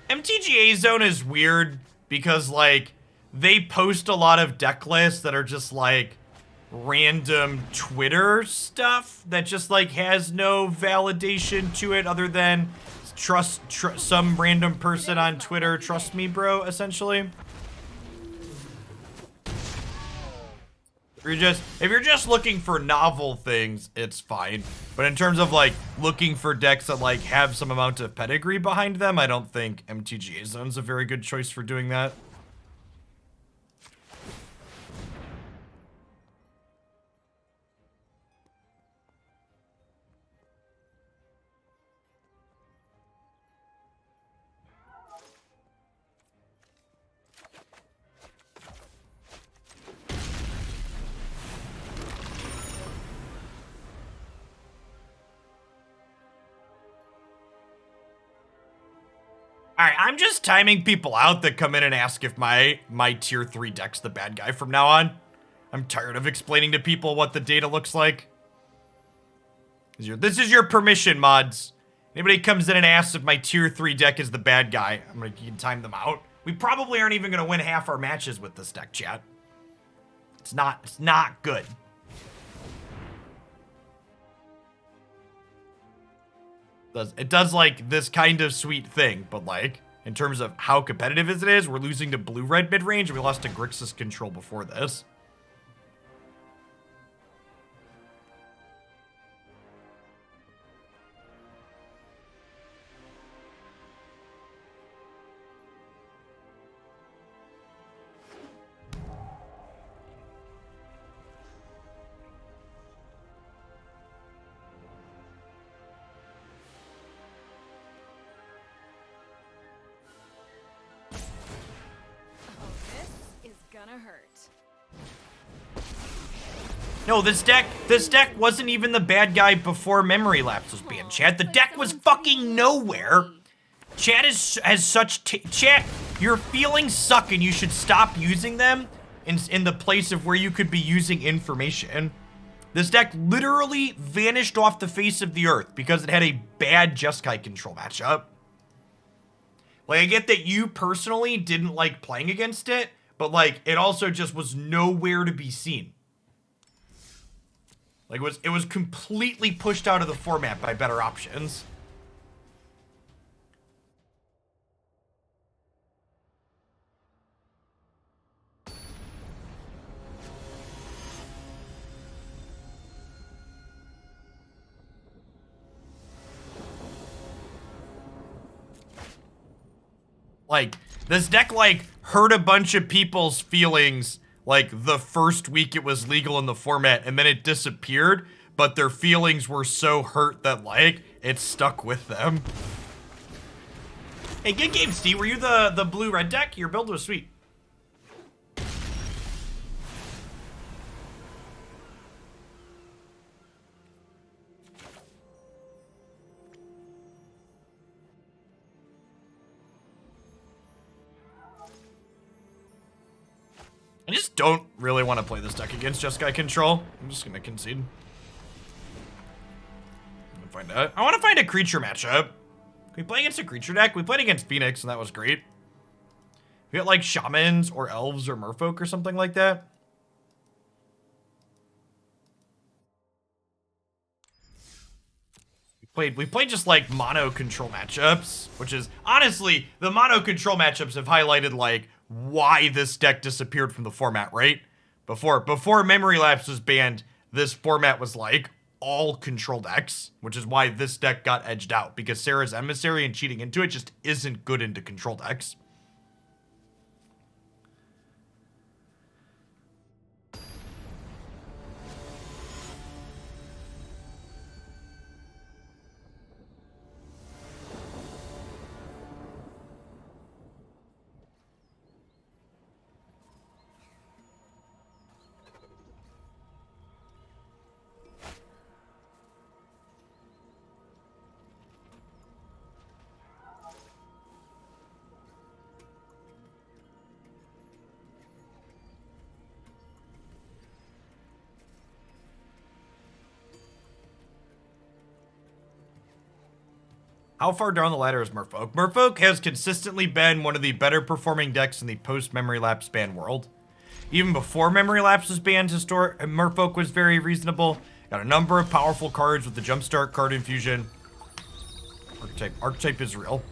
A: MTGA Zone is weird because like they post a lot of deck lists that are just like random Twitter stuff that just like has no validation to it other than trust some random person on Twitter, trust me bro, essentially. If you're just looking for novel things, it's fine. But in terms of like looking for decks that like have some amount of pedigree behind them, I don't think MTGA Zone's a very good choice for doing that. Alright, I'm just timing people out that come in and ask if my tier 3 deck's the bad guy from now on. I'm tired of explaining to people what the data looks like. This is your permission, mods. Anybody comes in and asks if my tier 3 deck is the bad guy, I'm gonna time them out. We probably aren't even gonna win half our matches with this deck, chat. It's not good. It does like this kind of sweet thing, but like in terms of how competitive it is, we're losing to blue-red mid-range. We lost to Grixis control before this. No, this deck wasn't even the bad guy before Memory Lapse was banned, chat. The deck was fucking nowhere. Chat has such chat, your feelings suck and you should stop using them in the place of where you could be using information. This deck literally vanished off the face of the earth because it had a bad Jeskai control matchup. Like, I get that you personally didn't like playing against it, but like, it also just was nowhere to be seen. Like, it was completely pushed out of the format by better options. Like, this deck, like, hurt a bunch of people's feelings, like, the first week it was legal in the format, and then it disappeared, but their feelings were so hurt that, like, it stuck with them. Hey, good game, Steve. Were you the blue-red deck? Your build was sweet. I just don't really want to play this deck against Jeskai control. I'm just gonna concede. I want to find a creature matchup. Can we play against a creature deck? We played against Phoenix and that was great. We got like shamans or elves or merfolk or something like that. We played just like mono control matchups, which is honestly the mono control matchups have highlighted like why this deck disappeared from the format, right? Before Memory Lapse was banned, this format was like all control decks, which is why this deck got edged out, because Serra's Emissary and cheating into it just isn't good into control decks. How far down the ladder is Merfolk? Merfolk has consistently been one of the better performing decks in the post-Memory Lapse ban world. Even before Memory Lapse was banned, Merfolk was very reasonable. Got a number of powerful cards with the Jumpstart card infusion. Archetype is real.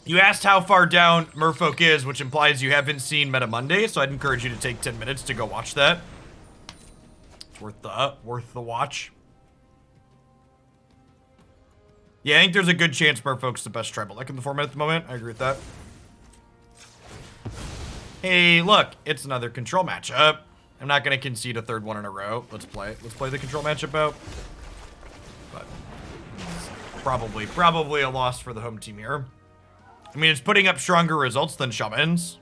A: You asked how far down Merfolk is, which implies you haven't seen Meta Monday, so I'd encourage you to take 10 minutes to go watch that. It's worth the watch. Yeah, I think there's a good chance Merfolk's the best tribal deck in the format at the moment. I agree with that. Hey, look, it's another control matchup. I'm not gonna concede a third one in a row. Let's play the control matchup out. But probably a loss for the home team here. I mean, it's putting up stronger results than Shamans.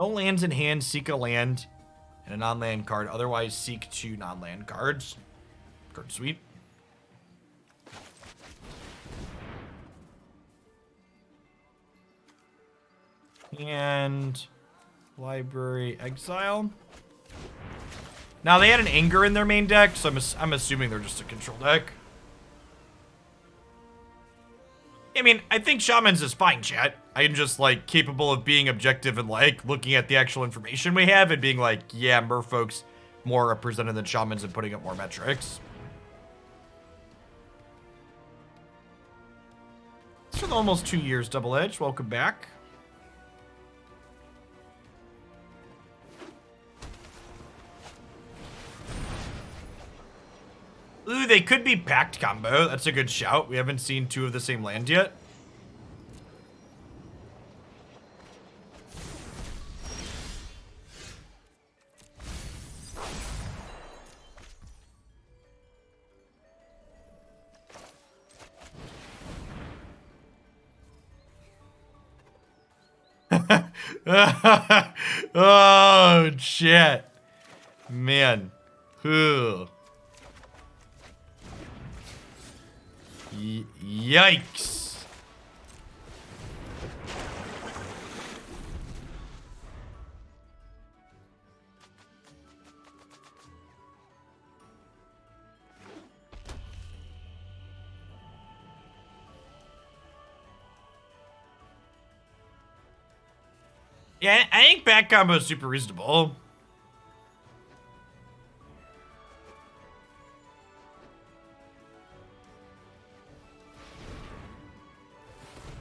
A: No lands in hand, seek a land and a non-land card. Otherwise, seek 2 non-land cards. Card sweep. And library exile. Now they had an anger in their main deck, so I'm assuming they're just a control deck. I mean, I think Shamans is fine, chat. I'm just, like, capable of being objective and, like, looking at the actual information we have and being like, yeah, Merfolk's more represented than Shamans and putting up more metrics. It's been almost 2 years, Double Edge. Welcome back. Ooh, they could be packed combo. That's a good shout. We haven't seen 2 of the same land yet. Oh, shit. Man. Ooh. Yikes. Yeah, I think back combo is super reasonable.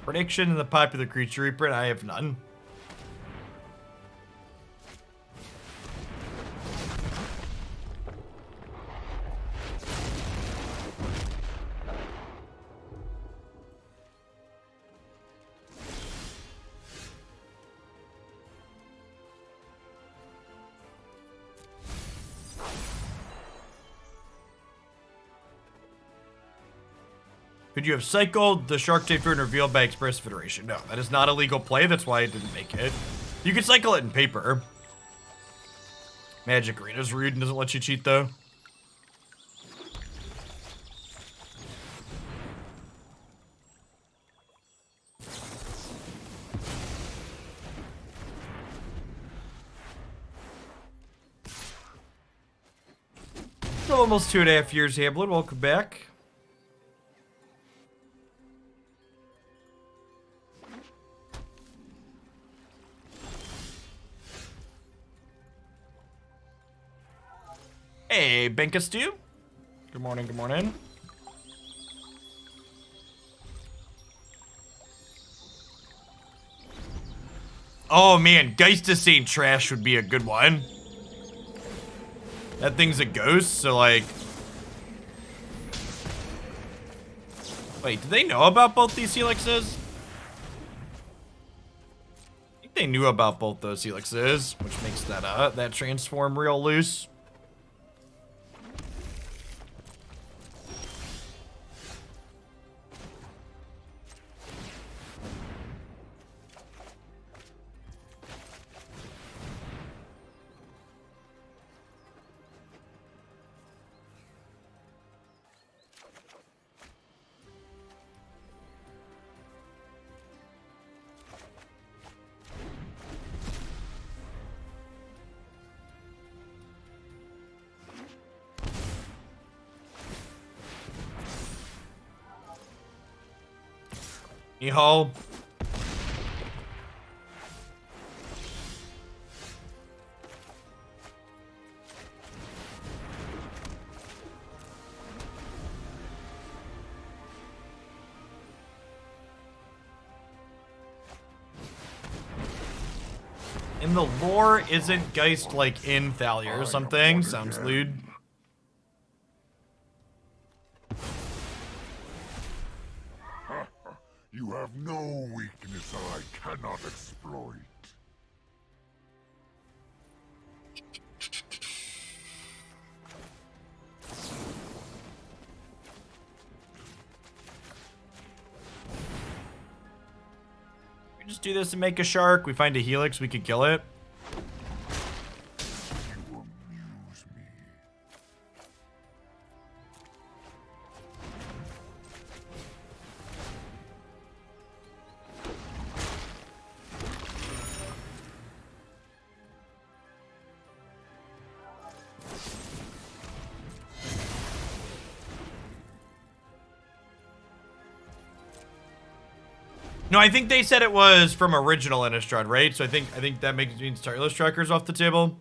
A: Prediction in the popular creature reprint, I have none. Could you have cycled the Shark Typhoon revealed by Expressive Iteration? No, that is not a legal play. That's why I didn't make it. You could cycle it in paper. Magic Arena's rude and doesn't let you cheat, though. Still almost 2.5 years, Hamblin. Welcome back. Hey, Benkastu. Good morning, good morning. Oh man, Geist of Saint Trash would be a good one. That thing's a ghost, so like... Wait, do they know about both these helixes? I think they knew about both those helixes, which makes that transform real loose. Nihal. In the lore, isn't Geist like in Thalia or something? Sounds lewd.
D: You have no weakness I cannot exploit.
A: We just do this and make a shark. We find a helix, we could kill it. No, I think they said it was from original Innistrad, right? So I think that means Tireless Strikers off the table.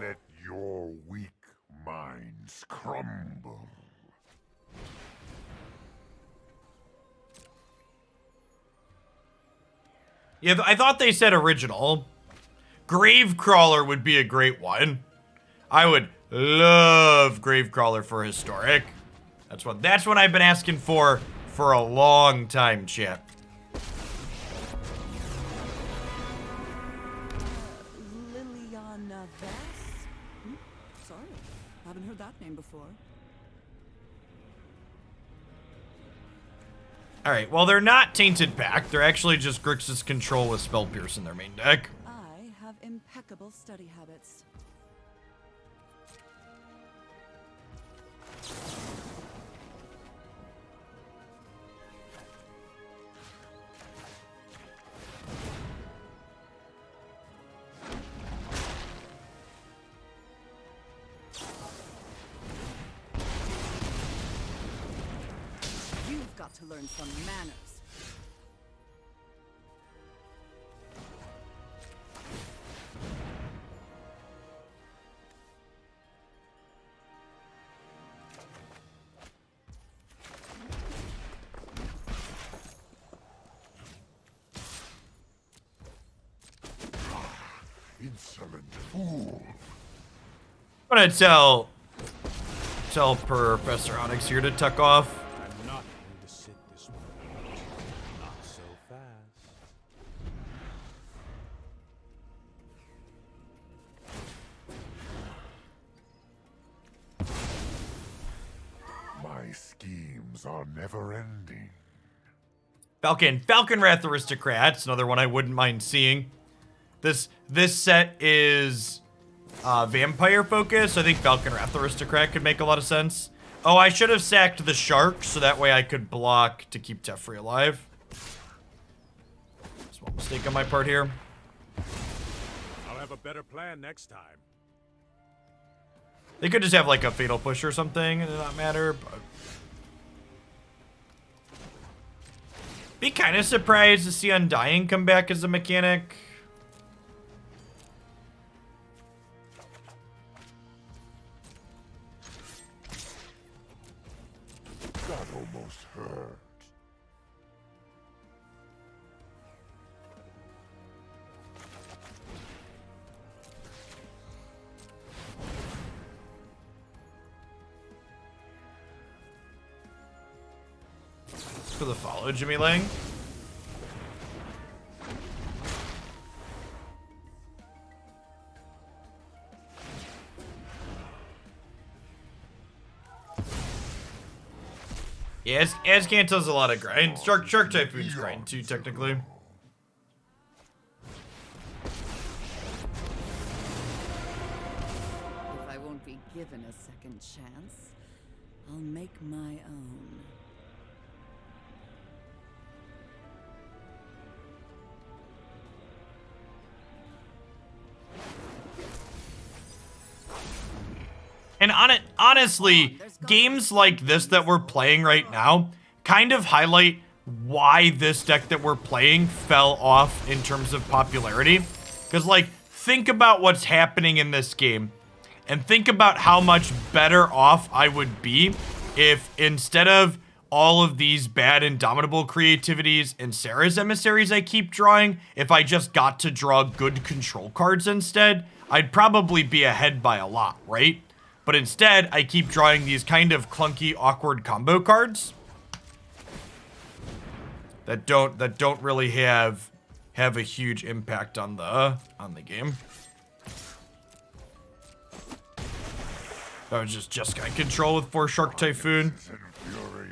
D: Let your weak minds crumble.
A: Yeah, I thought they said original. Gravecrawler would be a great one. I would love Gravecrawler for historic. That's what I've been asking for a long time, chat.
E: Liliana Vess? Sorry, haven't heard that name before.
A: Alright, well, they're not Tainted Pact. They're actually just Grixis Control with Spell Pierce in their main deck.
E: I have impeccable study habits. You've got to learn some manners.
D: Insolent fool.
A: I'm gonna tell Professor Onyx here to tuck off.
C: I'm not going to sit this one out. Not so fast.
D: My schemes are never ending.
A: Falcon Wrath Aristocrats, another one I wouldn't mind seeing. This set is vampire focused. I think Falcon Wrath Aristocrat could make a lot of sense. Oh, I should have sacked the shark so that way I could block to keep Teferi alive. Small mistake on my part here.
C: I'll have a better plan next time.
A: They could just have like a fatal push or something and it not matter, but be kind of surprised to see Undying come back as a mechanic.
D: That almost hurt.
A: For the follow, Jimmy Lang. Yeah, Azcanta does a lot of grind. Shark Typhoon's grind too, technically.
E: If I won't be given a second chance, I'll make my own.
A: And honestly, games like this that we're playing right now kind of highlight why this deck that we're playing fell off in terms of popularity. Because, like, think about what's happening in this game. And think about how much better off I would be if instead of all of these bad Indomitable Creativities and Serra's Emissaries I keep drawing, if I just got to draw good control cards instead, I'd probably be ahead by a lot, right? But instead, I keep drawing these kind of clunky, awkward combo cards that don't really have a huge impact on the game. That was just Jeskai control with 4 Shark Typhoon.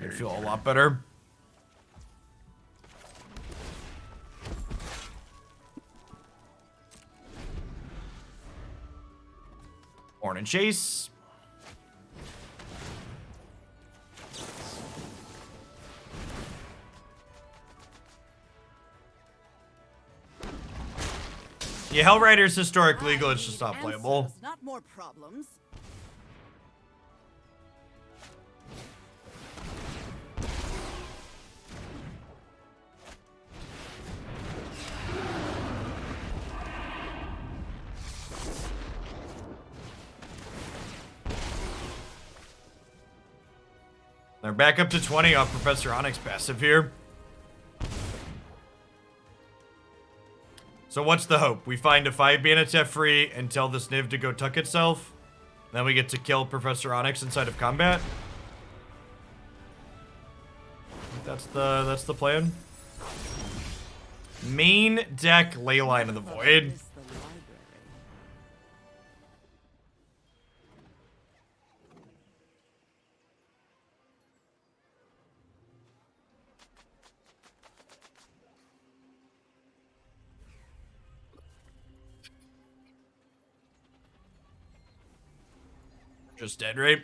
A: I feel a lot better. Norn and Chase. Yeah, Hellrider's historic legal, it's just not playable.
E: Not more problems.
A: They're back up to 20 off Professor Onyx passive here. So what's the hope? We find a 5-mana Teferi and tell this Niv to go tuck itself? Then we get to kill Professor Onyx inside of combat? That's the plan. Main deck Leyline of the Void.
E: Is the library.
A: Just dead, right?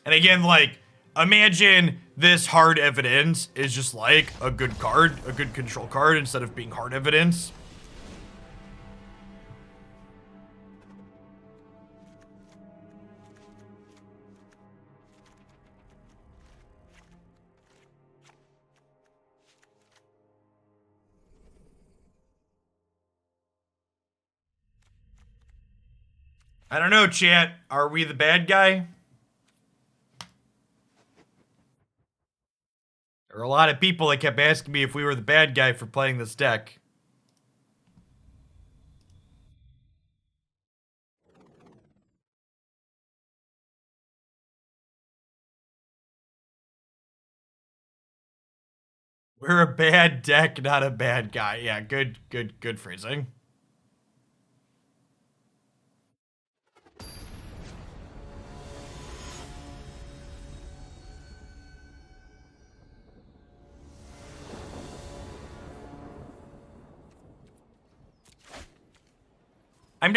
A: And again, like, imagine this hard evidence is just like a good card, a good control card, instead of being hard evidence. I don't know, chat. Are we the bad guy? There are a lot of people that kept asking me if we were the bad guy for playing this deck. We're a bad deck, not a bad guy. Yeah, good phrasing. I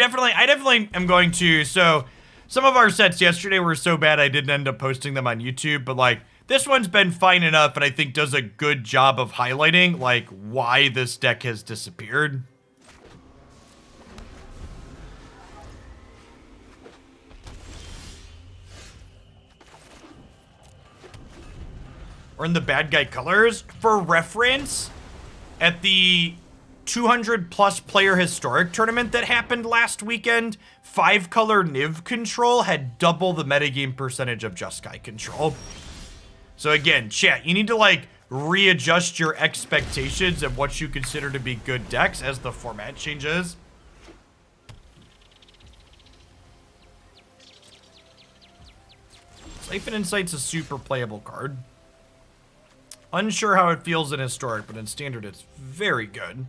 A: definitely am going to, so some of our sets yesterday were so bad I didn't end up posting them on YouTube, but like, this one's been fine enough and I think does a good job of highlighting like why this deck has disappeared. Or in the bad guy colors. For reference, at the 200 plus player historic tournament that happened last weekend, 5-color Niv control had double the metagame percentage of Jeskai control. So again, chat, you need to like readjust your expectations of what you consider to be good decks as the format changes. Siphon Insight's a super playable card. Unsure how it feels in historic, but in standard it's very good.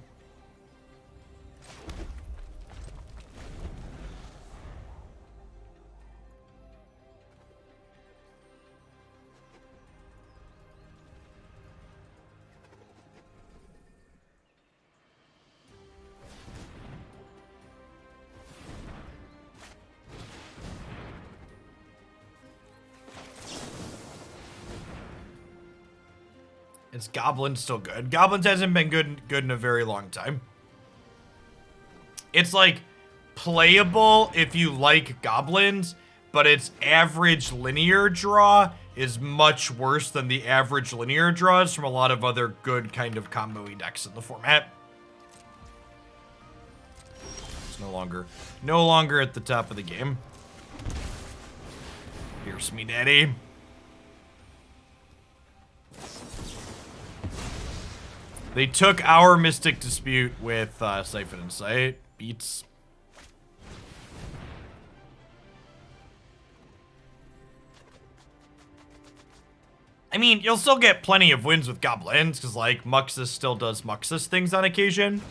A: It's Goblin's still good. Goblins hasn't been good in a very long time. It's like playable if you like Goblins, but its average linear draw is much worse than the average linear draws from a lot of other good kind of combo-y decks in the format. It's no longer at the top of the game. Pierce me, daddy. They took our Mystic Dispute with Siphon Insight. Beats. I mean, you'll still get plenty of wins with Goblins, because, like, Muxus still does Muxus things on occasion.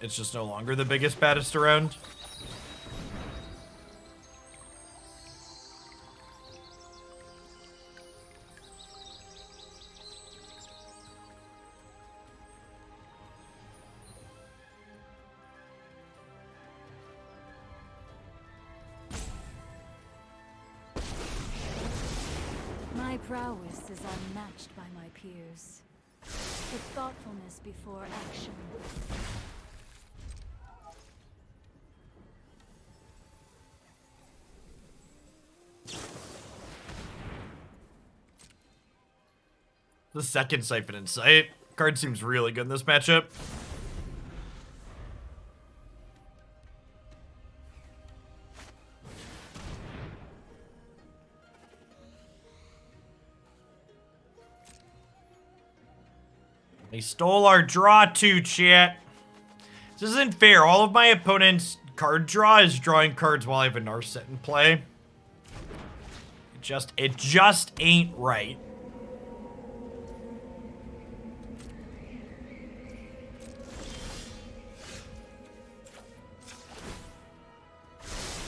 A: It's just no longer the biggest, baddest around.
B: My prowess is unmatched by my peers. With thoughtfulness before action.
A: The second Siphon Insight card seems really good in this matchup. They stole our draw too, chat. This isn't fair. All of my opponent's card draw is drawing cards while I have a Narset in play. It just ain't right.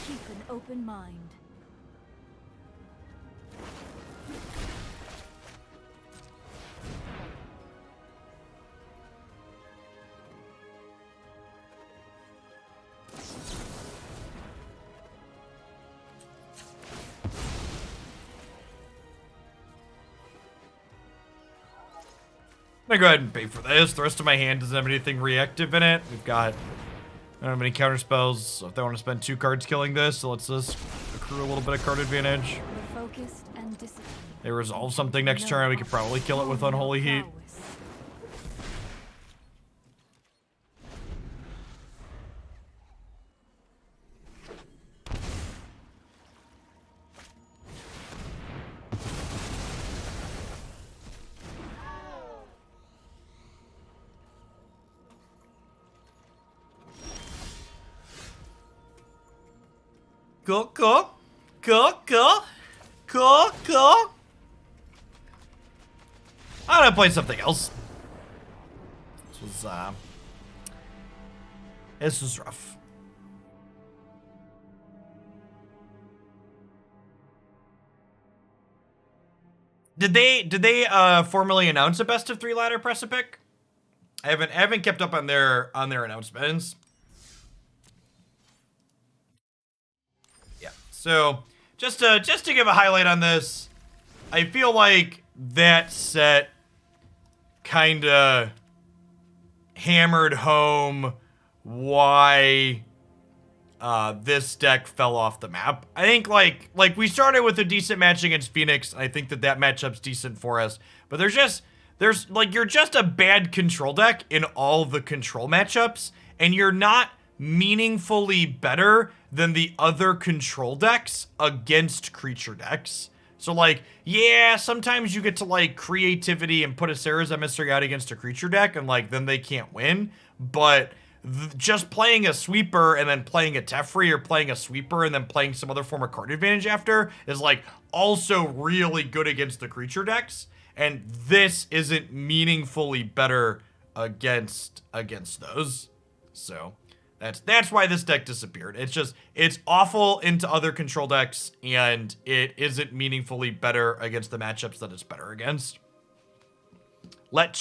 B: Keep an open mind.
A: I'm gonna go ahead and pay for this. The rest of my hand doesn't have anything reactive in it. We've got, I don't have any counter spells, so if they want to spend 2 cards killing this, it lets us accrue a little bit of card advantage.
B: We're focused and disciplined.
A: They resolve something next turn, we could probably kill it with Unholy Heat. Cool. I'm gonna play something else. This was rough. Did they formally announce a best of 3 ladder Precipic? I haven't kept up on their announcements. So, just to give a highlight on this, I feel like that set kind of hammered home why this deck fell off the map. I think like we started with a decent match against Phoenix. I think that matchup's decent for us, but you're just a bad control deck in all the control matchups, and you're not meaningfully better than the other control decks against creature decks. So like, yeah, sometimes you get to like creativity and put a Serra's Emissary out against a creature deck and like then they can't win, but just playing a sweeper and then playing a Teferi or playing a sweeper and then playing some other form of card advantage after is like also really good against the creature decks, and this isn't meaningfully better against those. So that's why this deck disappeared. It's awful into other control decks, and it isn't meaningfully better against the matchups that it's better against. Let